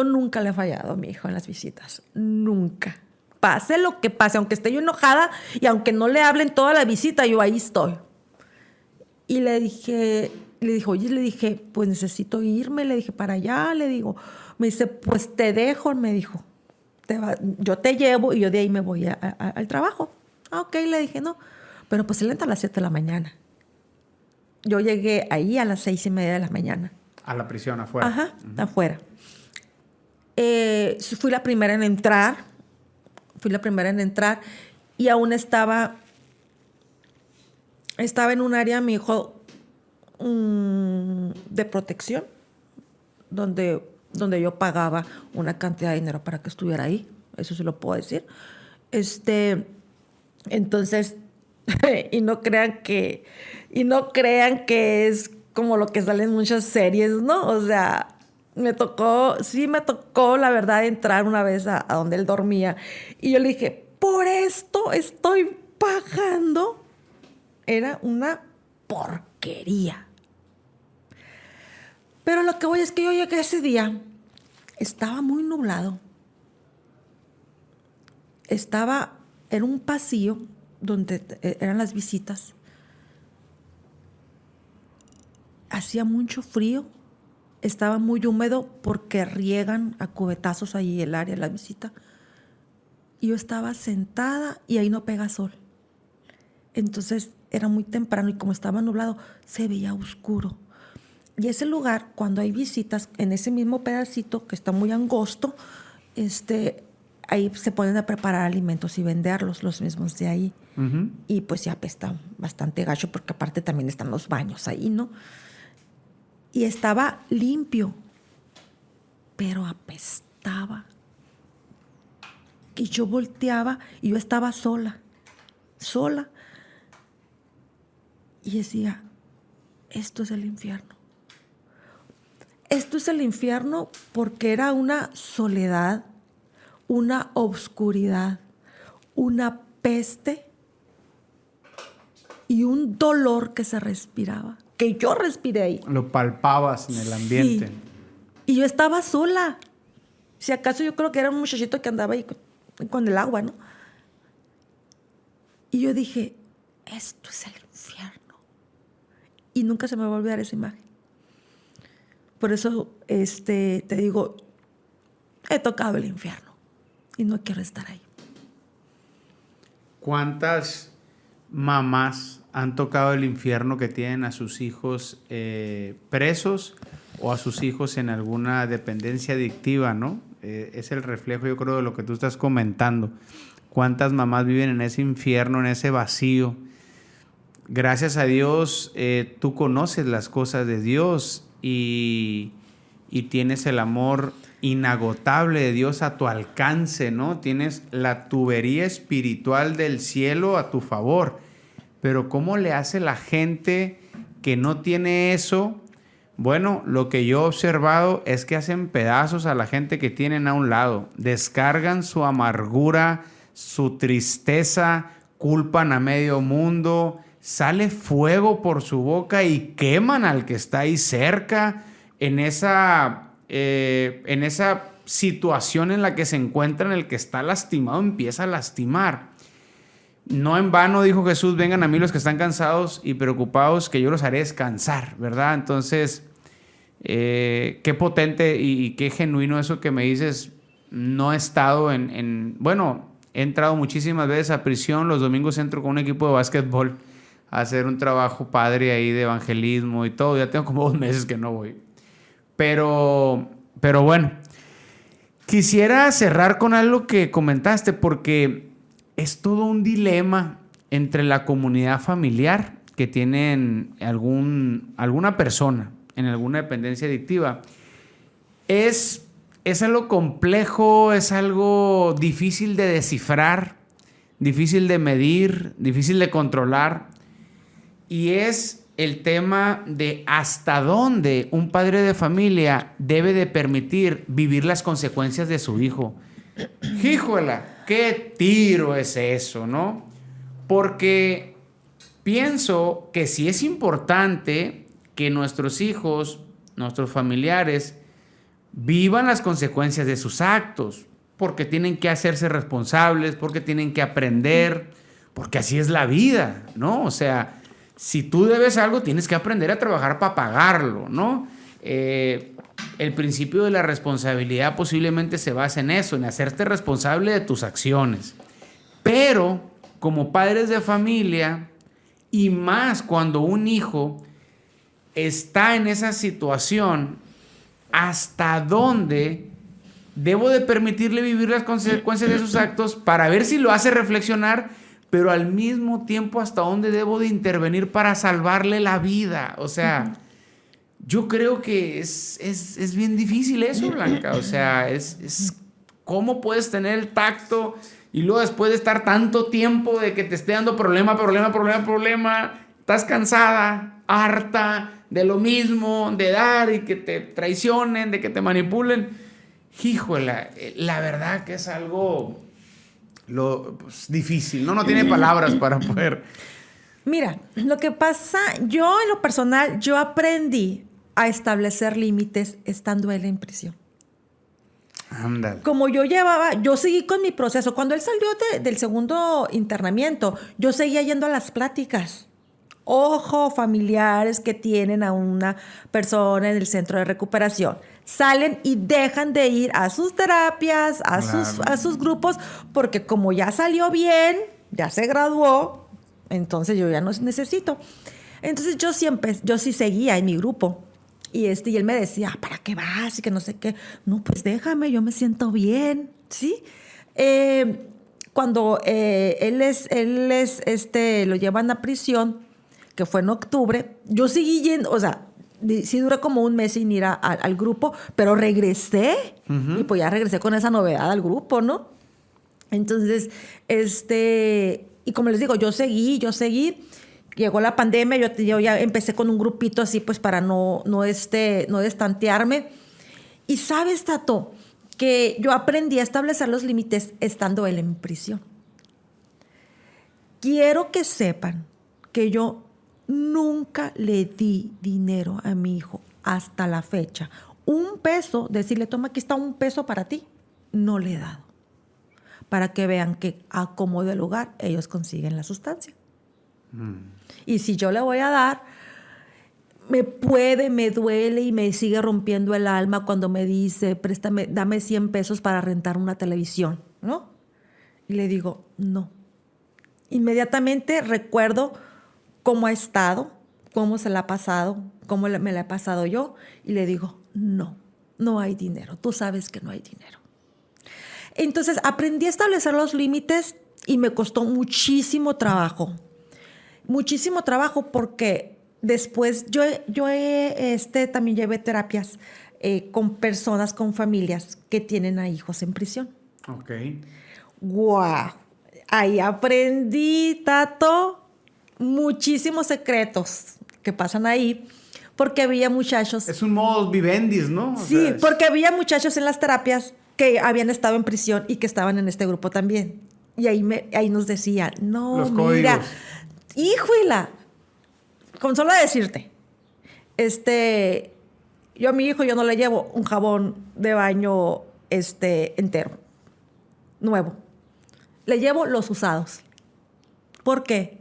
nunca le he fallado a mi hijo en las visitas. Nunca. Pase lo que pase, aunque esté yo enojada y aunque no le hablen toda la visita, yo ahí estoy. Y le dije, pues necesito irme, le dije, para allá, le digo. Me dice, pues te dejo, me dijo. Yo te llevo y yo de ahí me voy al trabajo. Ok, le dije, no. Pero pues él entra a las 7 de la mañana. Yo llegué ahí a las 6:30 de la mañana. A la prisión, afuera. Ajá, afuera. Fui la primera en entrar. Y aún estaba estaba en un área, mi hijo, de protección, donde yo pagaba una cantidad de dinero para que estuviera ahí. Eso se lo puedo decir. Entonces, y no crean que es como lo que sale en muchas series, ¿no? O sea, me tocó, la verdad, entrar una vez a donde él dormía. Y yo le dije, por esto estoy pagando. Era una porquería. Pero lo que voy es que yo llegué ese día, estaba muy nublado. Estaba en un pasillo donde eran las visitas. Hacía mucho frío, estaba muy húmedo porque riegan a cubetazos ahí el área de la visita. Y yo estaba sentada y ahí no pega sol. Entonces era muy temprano y como estaba nublado, se veía oscuro. Y ese lugar, cuando hay visitas, en ese mismo pedacito que está muy angosto, ahí se ponen a preparar alimentos y venderlos, los mismos de ahí. Uh-huh. Y pues ya apesta bastante gacho porque aparte también están los baños ahí, ¿no? Y estaba limpio, pero apestaba. Y yo volteaba y yo estaba sola. Y decía, esto es el infierno. Esto es el infierno porque era una soledad, una obscuridad, una peste y un dolor que se respiraba, que yo respiré ahí. Lo palpabas en el ambiente. Sí. Y yo estaba sola. Si acaso yo creo que era un muchachito que andaba ahí con el agua, ¿no? Y yo dije, esto es el infierno. Y nunca se me va a olvidar esa imagen. Por eso te digo, he tocado el infierno y no quiero estar ahí. ¿Cuántas mamás han tocado el infierno que tienen a sus hijos presos o a sus hijos en alguna dependencia adictiva, ¿no? Es el reflejo, yo creo, de lo que tú estás comentando. ¿Cuántas mamás viven en ese infierno, en ese vacío? Gracias a Dios, tú conoces las cosas de Dios y tienes el amor inagotable de Dios a tu alcance, ¿no? Tienes la tubería espiritual del cielo a tu favor. Pero ¿cómo le hace la gente que no tiene eso? Bueno, lo que yo he observado es que hacen pedazos a la gente que tienen a un lado. Descargan su amargura, su tristeza, culpan a medio mundo, sale fuego por su boca y queman al que está ahí cerca en esa situación en la que se encuentran. El que está lastimado empieza a lastimar. No en vano dijo Jesús, vengan a mí los que están cansados y preocupados, que yo los haré descansar, ¿verdad? Entonces, qué potente y qué genuino eso que me dices. No he estado bueno, he entrado muchísimas veces a prisión. Los domingos entro con un equipo de básquetbol a hacer un trabajo padre ahí de evangelismo y todo. Ya tengo como 2 meses que no voy. Pero bueno, quisiera cerrar con algo que comentaste porque es todo un dilema entre la comunidad familiar que tienen alguna persona en alguna dependencia adictiva. Es algo complejo, es algo difícil de descifrar, difícil de medir, difícil de controlar. Y es el tema de hasta dónde un padre de familia debe de permitir vivir las consecuencias de su hijo. ¡Híjola! ¡Qué tiro es eso!, ¿no? Porque pienso que sí es importante que nuestros hijos, nuestros familiares, vivan las consecuencias de sus actos, porque tienen que hacerse responsables, porque tienen que aprender, porque así es la vida, ¿no? O sea, si tú debes algo, tienes que aprender a trabajar para pagarlo, ¿no? El principio de la responsabilidad posiblemente se basa en eso, en hacerte responsable de tus acciones. Pero como padres de familia, y más cuando un hijo está en esa situación, ¿hasta dónde debo de permitirle vivir las consecuencias de sus actos para ver si lo hace reflexionar, pero al mismo tiempo hasta dónde debo de intervenir para salvarle la vida. O sea, yo creo que es bien difícil eso, Blanca. O sea, es cómo puedes tener el tacto y luego después de estar tanto tiempo de que te esté dando problema, estás cansada, harta de lo mismo, de dar y que te traicionen, de que te manipulen. Híjole, la verdad que es algo difícil, ¿no? No tiene palabras para poder... Mira, lo que pasa, yo en lo personal, yo aprendí a establecer límites estando él en prisión. Ándale. Como yo seguí con mi proceso. Cuando él salió del segundo internamiento, yo seguía yendo a las pláticas. Ojo, familiares que tienen a una persona en el centro de recuperación. Salen y dejan de ir a sus terapias, a sus grupos, porque como ya salió bien, ya se graduó, entonces yo ya no necesito. Entonces yo sí seguía en mi grupo. Y él me decía, ¿para qué vas? Y que no sé qué. No, pues déjame, yo me siento bien, ¿sí? Cuando lo llevan a prisión, que fue en octubre, yo seguí yendo, o sea, sí duré como un mes sin ir al grupo, pero regresé. Y pues ya regresé con esa novedad al grupo, ¿no? Entonces, y como les digo, yo seguí. Llegó la pandemia, yo ya empecé con un grupito así, pues para no destantearme. Y sabes, Tato, que yo aprendí a establecer los límites estando él en prisión. Quiero que sepan que yo nunca le di dinero a mi hijo hasta la fecha. Un peso, decirle, toma, aquí está un peso para ti, no le he dado. Para que vean que a como de lugar ellos consiguen la sustancia. Y si yo le voy a dar, me duele y me sigue rompiendo el alma cuando me dice, préstame, dame 100 pesos para rentar una televisión, ¿no? Y le digo, no. Inmediatamente recuerdo cómo ha estado, cómo se la ha pasado, cómo me la he pasado yo, y le digo, no hay dinero. Tú sabes que no hay dinero. Entonces aprendí a establecer los límites y me costó muchísimo trabajo. Muchísimo trabajo porque después yo también llevé terapias con personas, con familias que tienen a hijos en prisión. Ok. ¡Guau! Ahí aprendí, Tato, muchísimos secretos que pasan ahí porque había muchachos... Es un modus vivendi, ¿no? Sí, porque había muchachos en las terapias que habían estado en prisión y que estaban en este grupo también. Y ahí nos decían, no, los mira... códigos. Híjole, con solo decirte, yo a mi hijo yo no le llevo un jabón de baño entero, nuevo. Le llevo los usados. ¿Por qué?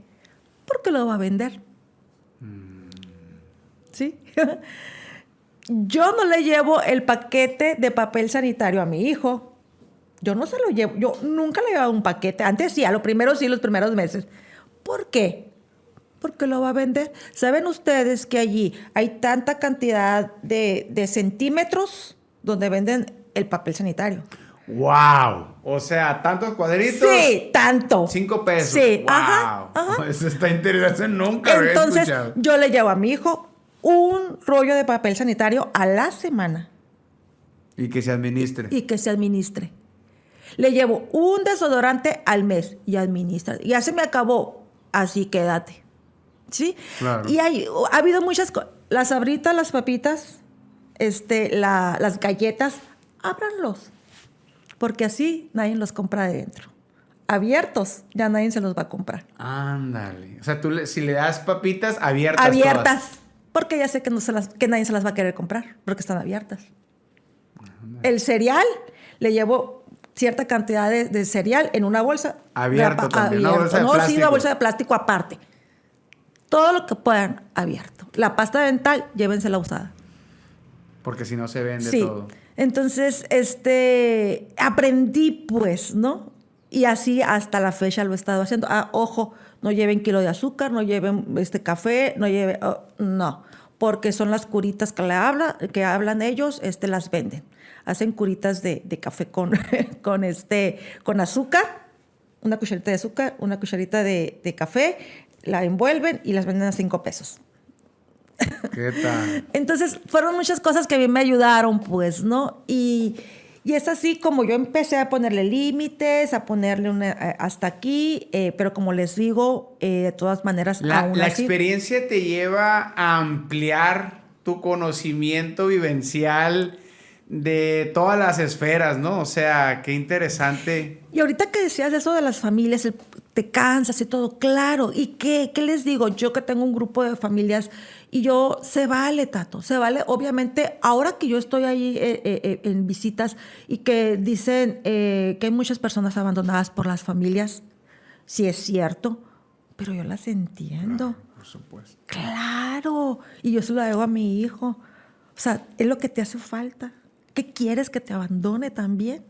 Porque lo va a vender. ¿Sí? Yo no le llevo el paquete de papel sanitario a mi hijo. Yo no se lo llevo. Yo nunca le llevaba un paquete. Antes sí, los primeros meses. ¿Por qué? Porque lo va a vender. ¿Saben ustedes que allí hay tanta cantidad de centímetros donde venden el papel sanitario? ¡Wow! O sea, ¿tantos cuadritos? Sí, tanto. 5 pesos. Sí, ¡Wow! ajá. Eso está interesante. Nunca había Entonces, escuchado. yo le llevo a mi hijo un rollo de papel sanitario a la semana. Y que se administre. Y que se administre. Le llevo un desodorante al mes y administra. Ya se me acabó. Así quédate. ¿Sí? Claro. Y ha habido muchas cosas. Las Sabritas, las papitas, las galletas, ábranlos. Porque así nadie los compra de dentro. Abiertos, ya nadie se los va a comprar. Ándale. O sea, si le das papitas abiertas. Abiertas. Todas. Porque ya sé que nadie se las va a querer comprar. Porque están abiertas. Ándale. El cereal, le llevo cierta cantidad de cereal en una bolsa. Abierto también. Una bolsa de plástico. Sí, una bolsa de plástico aparte. Todo lo que puedan, abierto. La pasta dental, llévensela usada. Porque si no se vende sí. todo. Entonces, aprendí, pues, ¿no? Y así hasta la fecha lo he estado haciendo. Ojo, no lleven kilo de azúcar, no lleven café, no lleven... no, porque son las curitas que hablan ellos, las venden. Hacen curitas de café con azúcar. una cucharita de azúcar, una cucharita de café, la envuelven y las venden a 5 pesos. ¿Qué tal? Entonces, fueron muchas cosas que a mí me ayudaron, pues, ¿no? Y es así como yo empecé a ponerle límites, a ponerle hasta aquí, pero como les digo, de todas maneras, aún La así, experiencia te lleva a ampliar tu conocimiento vivencial de todas las esferas, ¿no? O sea, qué interesante. Y ahorita que decías eso de las familias, te cansas y todo, claro. ¿Y qué les digo? Yo que tengo un grupo de familias y se vale, Tato, se vale. Obviamente, ahora que yo estoy ahí en visitas y que dicen que hay muchas personas abandonadas por las familias, sí es cierto, pero yo las entiendo. Claro, por supuesto. Claro. Y yo se lo hago a mi hijo. O sea, es lo que te hace falta. ¿Qué quieres que te abandone también?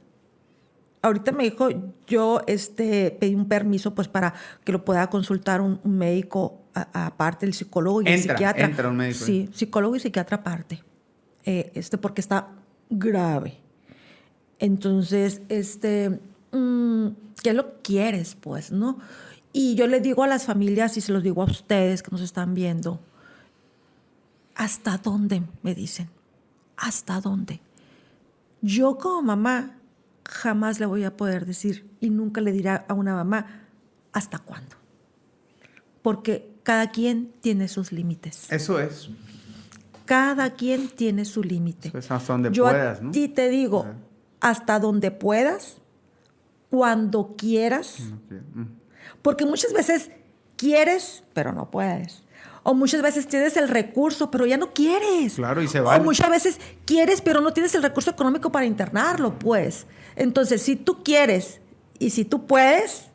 Ahorita me dijo, yo pedí un permiso pues para que lo pueda consultar un médico aparte, el psicólogo y el psiquiatra. Entra un médico. Sí, psicólogo y psiquiatra aparte. Porque está grave. Entonces, ¿qué es lo que quieres, pues, no? Y yo le digo a las familias y se los digo a ustedes que nos están viendo, ¿hasta dónde? Me dicen, ¿hasta dónde? Yo como mamá jamás le voy a poder decir y nunca le diré a una mamá hasta cuándo. Porque cada quien tiene sus límites. Eso es. Cada quien tiene su límite. Eso es hasta donde Yo puedas, ¿no? a ti te digo, Ajá. hasta donde puedas, cuando quieras. Okay. Porque muchas veces quieres, pero no puedes. O muchas veces tienes el recurso, pero ya no quieres. Claro, y se vale. O muchas veces quieres, pero no tienes el recurso económico para internarlo, pues. Entonces, si tú quieres y si tú puedes,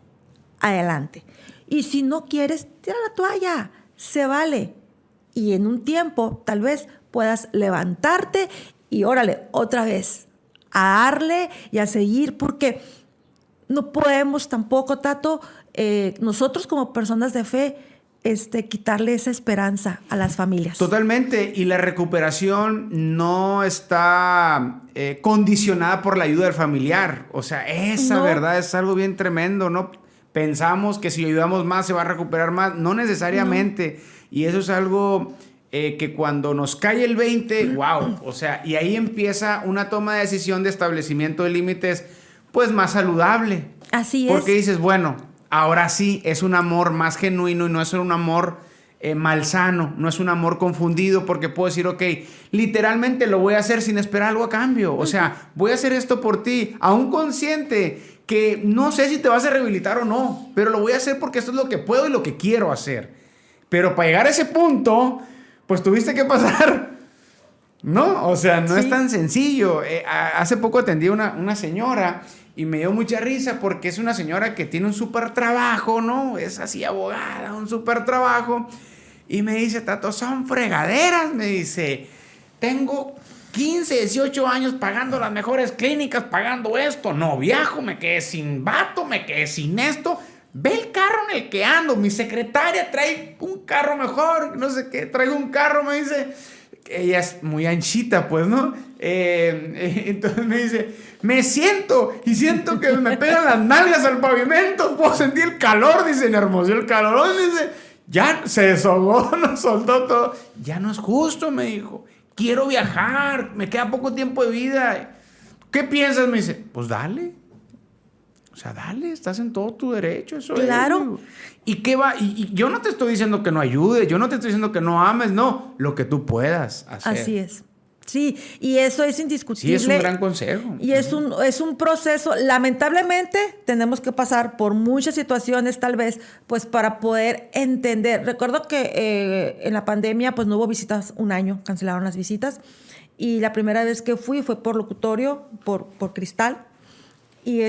adelante. Y si no quieres, tira la toalla. Se vale. Y en un tiempo, tal vez, puedas levantarte y órale, otra vez, a darle y a seguir, porque no podemos tampoco, Tato, nosotros como personas de fe, quitarle esa esperanza a las familias. Totalmente, y la recuperación no está condicionada por la ayuda del familiar. O sea, esa No. verdad es algo bien tremendo, ¿no? Pensamos que si ayudamos más se va a recuperar más. No necesariamente. No. Y eso es algo que cuando nos cae el 20, wow. O sea, y ahí empieza una toma de decisión de establecimiento de límites, pues más saludable. Así es. Porque dices, bueno, ahora sí, es un amor más genuino y no es un amor malsano, no es un amor confundido, porque puedo decir, ok, literalmente lo voy a hacer sin esperar algo a cambio. O sea, voy a hacer esto por ti, aún consciente que no sé si te vas a rehabilitar o no, pero lo voy a hacer porque esto es lo que puedo y lo que quiero hacer. Pero para llegar a ese punto, pues tuviste que pasar, ¿no? O sea, no es tan sencillo. Hace poco atendí a una señora y me dio mucha risa porque es una señora que tiene un súper trabajo, ¿no? Es así abogada, un súper trabajo. Y me dice, Tato, son fregaderas. Me dice, tengo 15, 18 años pagando las mejores clínicas, pagando esto. No viajo, me quedé sin vato, me quedé sin esto. Ve el carro en el que ando. Mi secretaria trae un carro mejor, no sé qué, traigo un carro, me dice. Ella es muy anchita, pues, ¿no? Entonces me dice, me siento y siento que me pegan las nalgas al pavimento, puedo sentir el calor, dice, en Hermosillo el calor, dice, ya se desahogó, nos soltó todo. Ya no es justo, me dijo, quiero viajar, me queda poco tiempo de vida. ¿Qué piensas? Me dice, pues dale. O sea, dale, estás en todo tu derecho, eso claro. es. ¿Y qué va? Y yo no te estoy diciendo que no ayudes, yo no te estoy diciendo que no ames, no, lo que tú puedas hacer. Así es. Sí, y eso es indiscutible. Sí, es un gran consejo. Y es un proceso. Lamentablemente, tenemos que pasar por muchas situaciones, tal vez, pues para poder entender. Recuerdo que en la pandemia, pues no hubo visitas un año, cancelaron las visitas. Y la primera vez que fui fue por locutorio, por Cristal. Y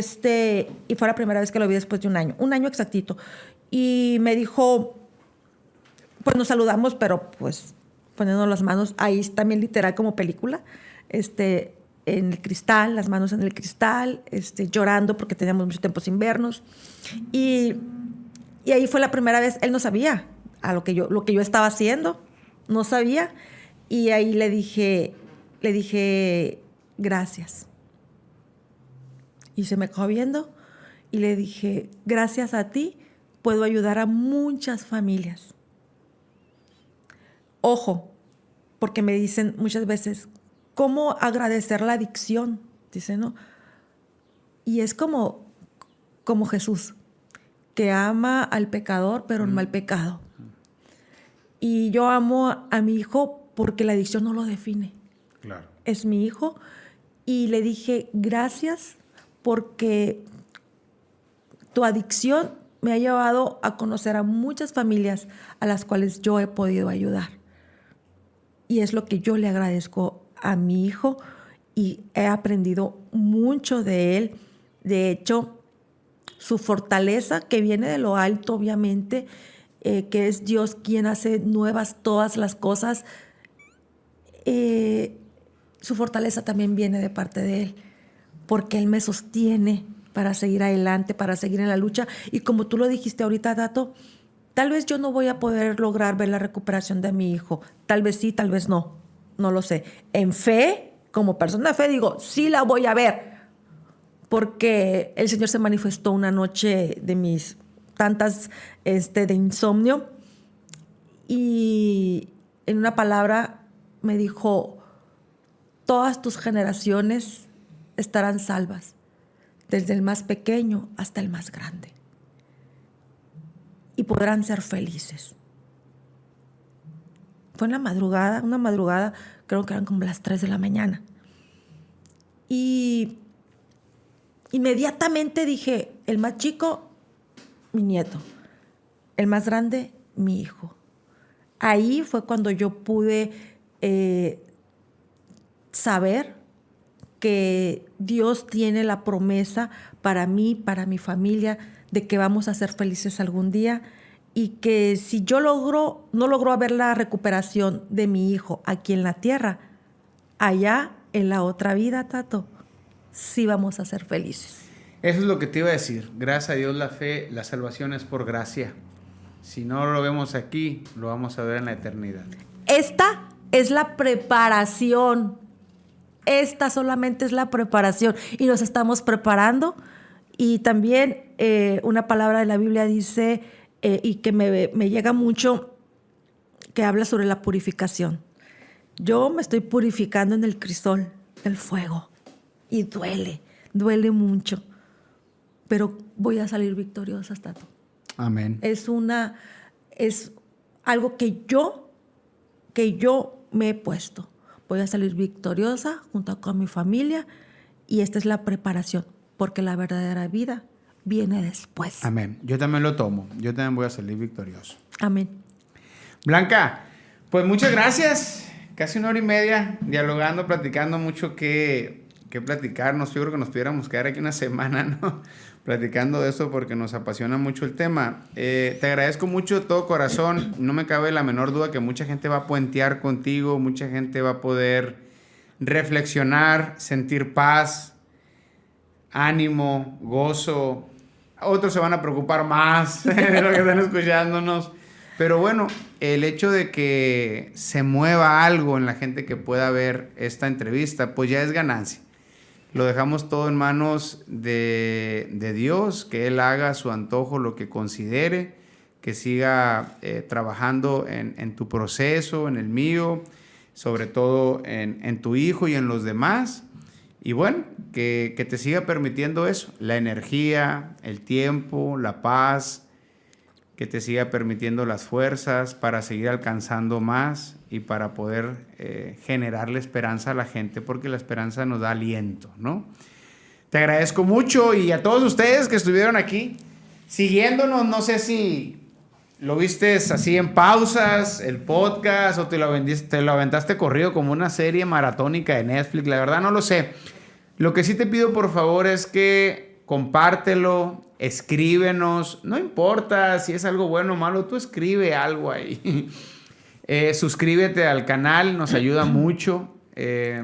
fue la primera vez que lo vi después de un año exactito. Y me dijo, pues nos saludamos, pero pues poniendo las manos, ahí también literal como película, en el cristal, las manos en el cristal, llorando porque teníamos mucho tiempo sin vernos. Y ahí fue la primera vez, él no sabía lo que yo estaba haciendo, no sabía. Y ahí le dije, gracias. Y se me quedó viendo y le dije, gracias a ti puedo ayudar a muchas familias. Ojo, porque me dicen muchas veces, ¿cómo agradecer la adicción? Dice, ¿no? Y es como Jesús, que ama al pecador, pero no al pecado. Y yo amo a mi hijo porque la adicción no lo define. Claro. Es mi hijo. Y le dije, gracias porque tu adicción me ha llevado a conocer a muchas familias a las cuales yo he podido ayudar. Y es lo que yo le agradezco a mi hijo y he aprendido mucho de él. De hecho, su fortaleza, que viene de lo alto, obviamente, que es Dios quien hace nuevas todas las cosas, su fortaleza también viene de parte de Él, porque Él me sostiene para seguir adelante, para seguir en la lucha. Y como tú lo dijiste ahorita, Tato, tal vez yo no voy a poder lograr ver la recuperación de mi hijo. Tal vez sí, tal vez no. No lo sé. En fe, como persona de fe, digo, sí la voy a ver. Porque el Señor se manifestó una noche de mis tantas de insomnio. Y en una palabra me dijo, todas tus generaciones estarán salvas, desde el más pequeño hasta el más grande. Y podrán ser felices. Fue en la madrugada, una madrugada, creo que eran como las 3 de la mañana. Y inmediatamente dije, el más chico, mi nieto. El más grande, mi hijo. Ahí fue cuando yo pude saber que Dios tiene la promesa para mí, para mi familia, de que vamos a ser felices algún día y que si yo no logro ver la recuperación de mi hijo aquí en la tierra, allá en la otra vida, Tato, sí vamos a ser felices. Eso es lo que te iba a decir. Gracias a Dios la fe, la salvación es por gracia. Si no lo vemos aquí, lo vamos a ver en la eternidad. Esta es la preparación. Esta solamente es la preparación. Y nos estamos preparando. Y también una palabra de la Biblia dice, y que me llega mucho, que habla sobre la purificación. Yo me estoy purificando en el crisol del fuego. Y duele mucho. Pero voy a salir victoriosa, Tato. Amén. Es algo que yo me he puesto. Voy a salir victoriosa junto con mi familia y esta es la preparación, porque la verdadera vida viene después. Amén. Yo también lo tomo. Yo también voy a salir victorioso. Amén. Blanca, pues muchas gracias. Casi 1 hora y media dialogando, platicando mucho que platicarnos. Yo creo que nos pudiéramos quedar aquí una semana, ¿no? Platicando de eso porque nos apasiona mucho el tema. Te agradezco mucho de todo corazón. No me cabe la menor duda que mucha gente va a puentear contigo, mucha gente va a poder reflexionar, sentir paz, ánimo, gozo. Otros se van a preocupar más de lo que están escuchándonos. Pero bueno, el hecho de que se mueva algo en la gente que pueda ver esta entrevista, pues ya es ganancia. Lo dejamos todo en manos de Dios, que Él haga a su antojo lo que considere, que siga trabajando en tu proceso, en el mío, sobre todo en tu hijo y en los demás. Y bueno, que te siga permitiendo eso, la energía, el tiempo, la paz, que te siga permitiendo las fuerzas para seguir alcanzando más y para poder generarle esperanza a la gente, porque la esperanza nos da aliento, ¿no? Te agradezco mucho y a todos ustedes que estuvieron aquí siguiéndonos. No sé si lo viste así en pausas, el podcast, o te lo aventaste corrido como una serie maratónica de Netflix. La verdad no lo sé. Lo que sí te pido, por favor, es que compártelo, escríbenos. No importa si es algo bueno o malo, tú escribe algo ahí. Suscríbete al canal, nos ayuda mucho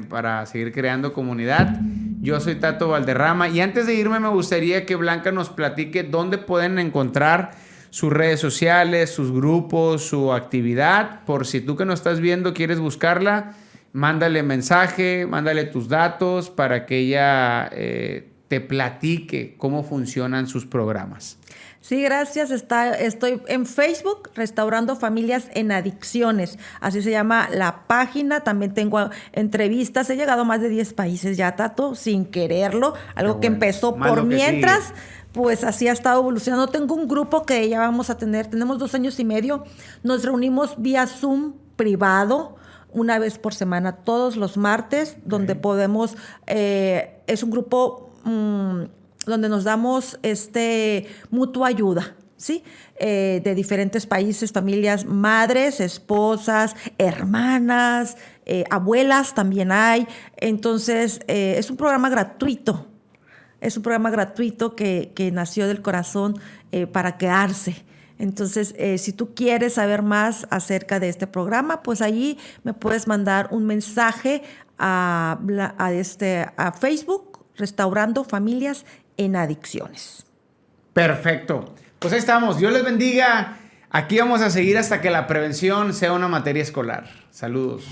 para seguir creando comunidad. Yo soy Tato Valderrama y antes de irme me gustaría que Blanca nos platique dónde pueden encontrar sus redes sociales, sus grupos, su actividad. Por si tú que nos estás viendo quieres buscarla, mándale mensaje, mándale tus datos para que ella te platique cómo funcionan sus programas. Sí, gracias. Estoy en Facebook, Restaurando Familias en Adicciones. Así se llama la página. También tengo entrevistas. He llegado a más de 10 países ya, Tato, sin quererlo. Algo que empezó por mientras, pues así ha estado evolucionando. Tengo un grupo que ya vamos a tener. Tenemos 2 años y medio. Nos reunimos vía Zoom privado una vez por semana, todos los martes, donde podemos... es un grupo... donde nos damos mutua ayuda, ¿sí? De diferentes países, familias, madres, esposas, hermanas, abuelas también hay. Entonces, es un programa gratuito. Es un programa gratuito que nació del corazón para quedarse. Entonces, si tú quieres saber más acerca de este programa, pues ahí me puedes mandar un mensaje a Facebook, Restaurando Familias en Adicciones. Perfecto. Pues ahí estamos. Dios les bendiga. Aquí vamos a seguir hasta que la prevención sea una materia escolar. Saludos.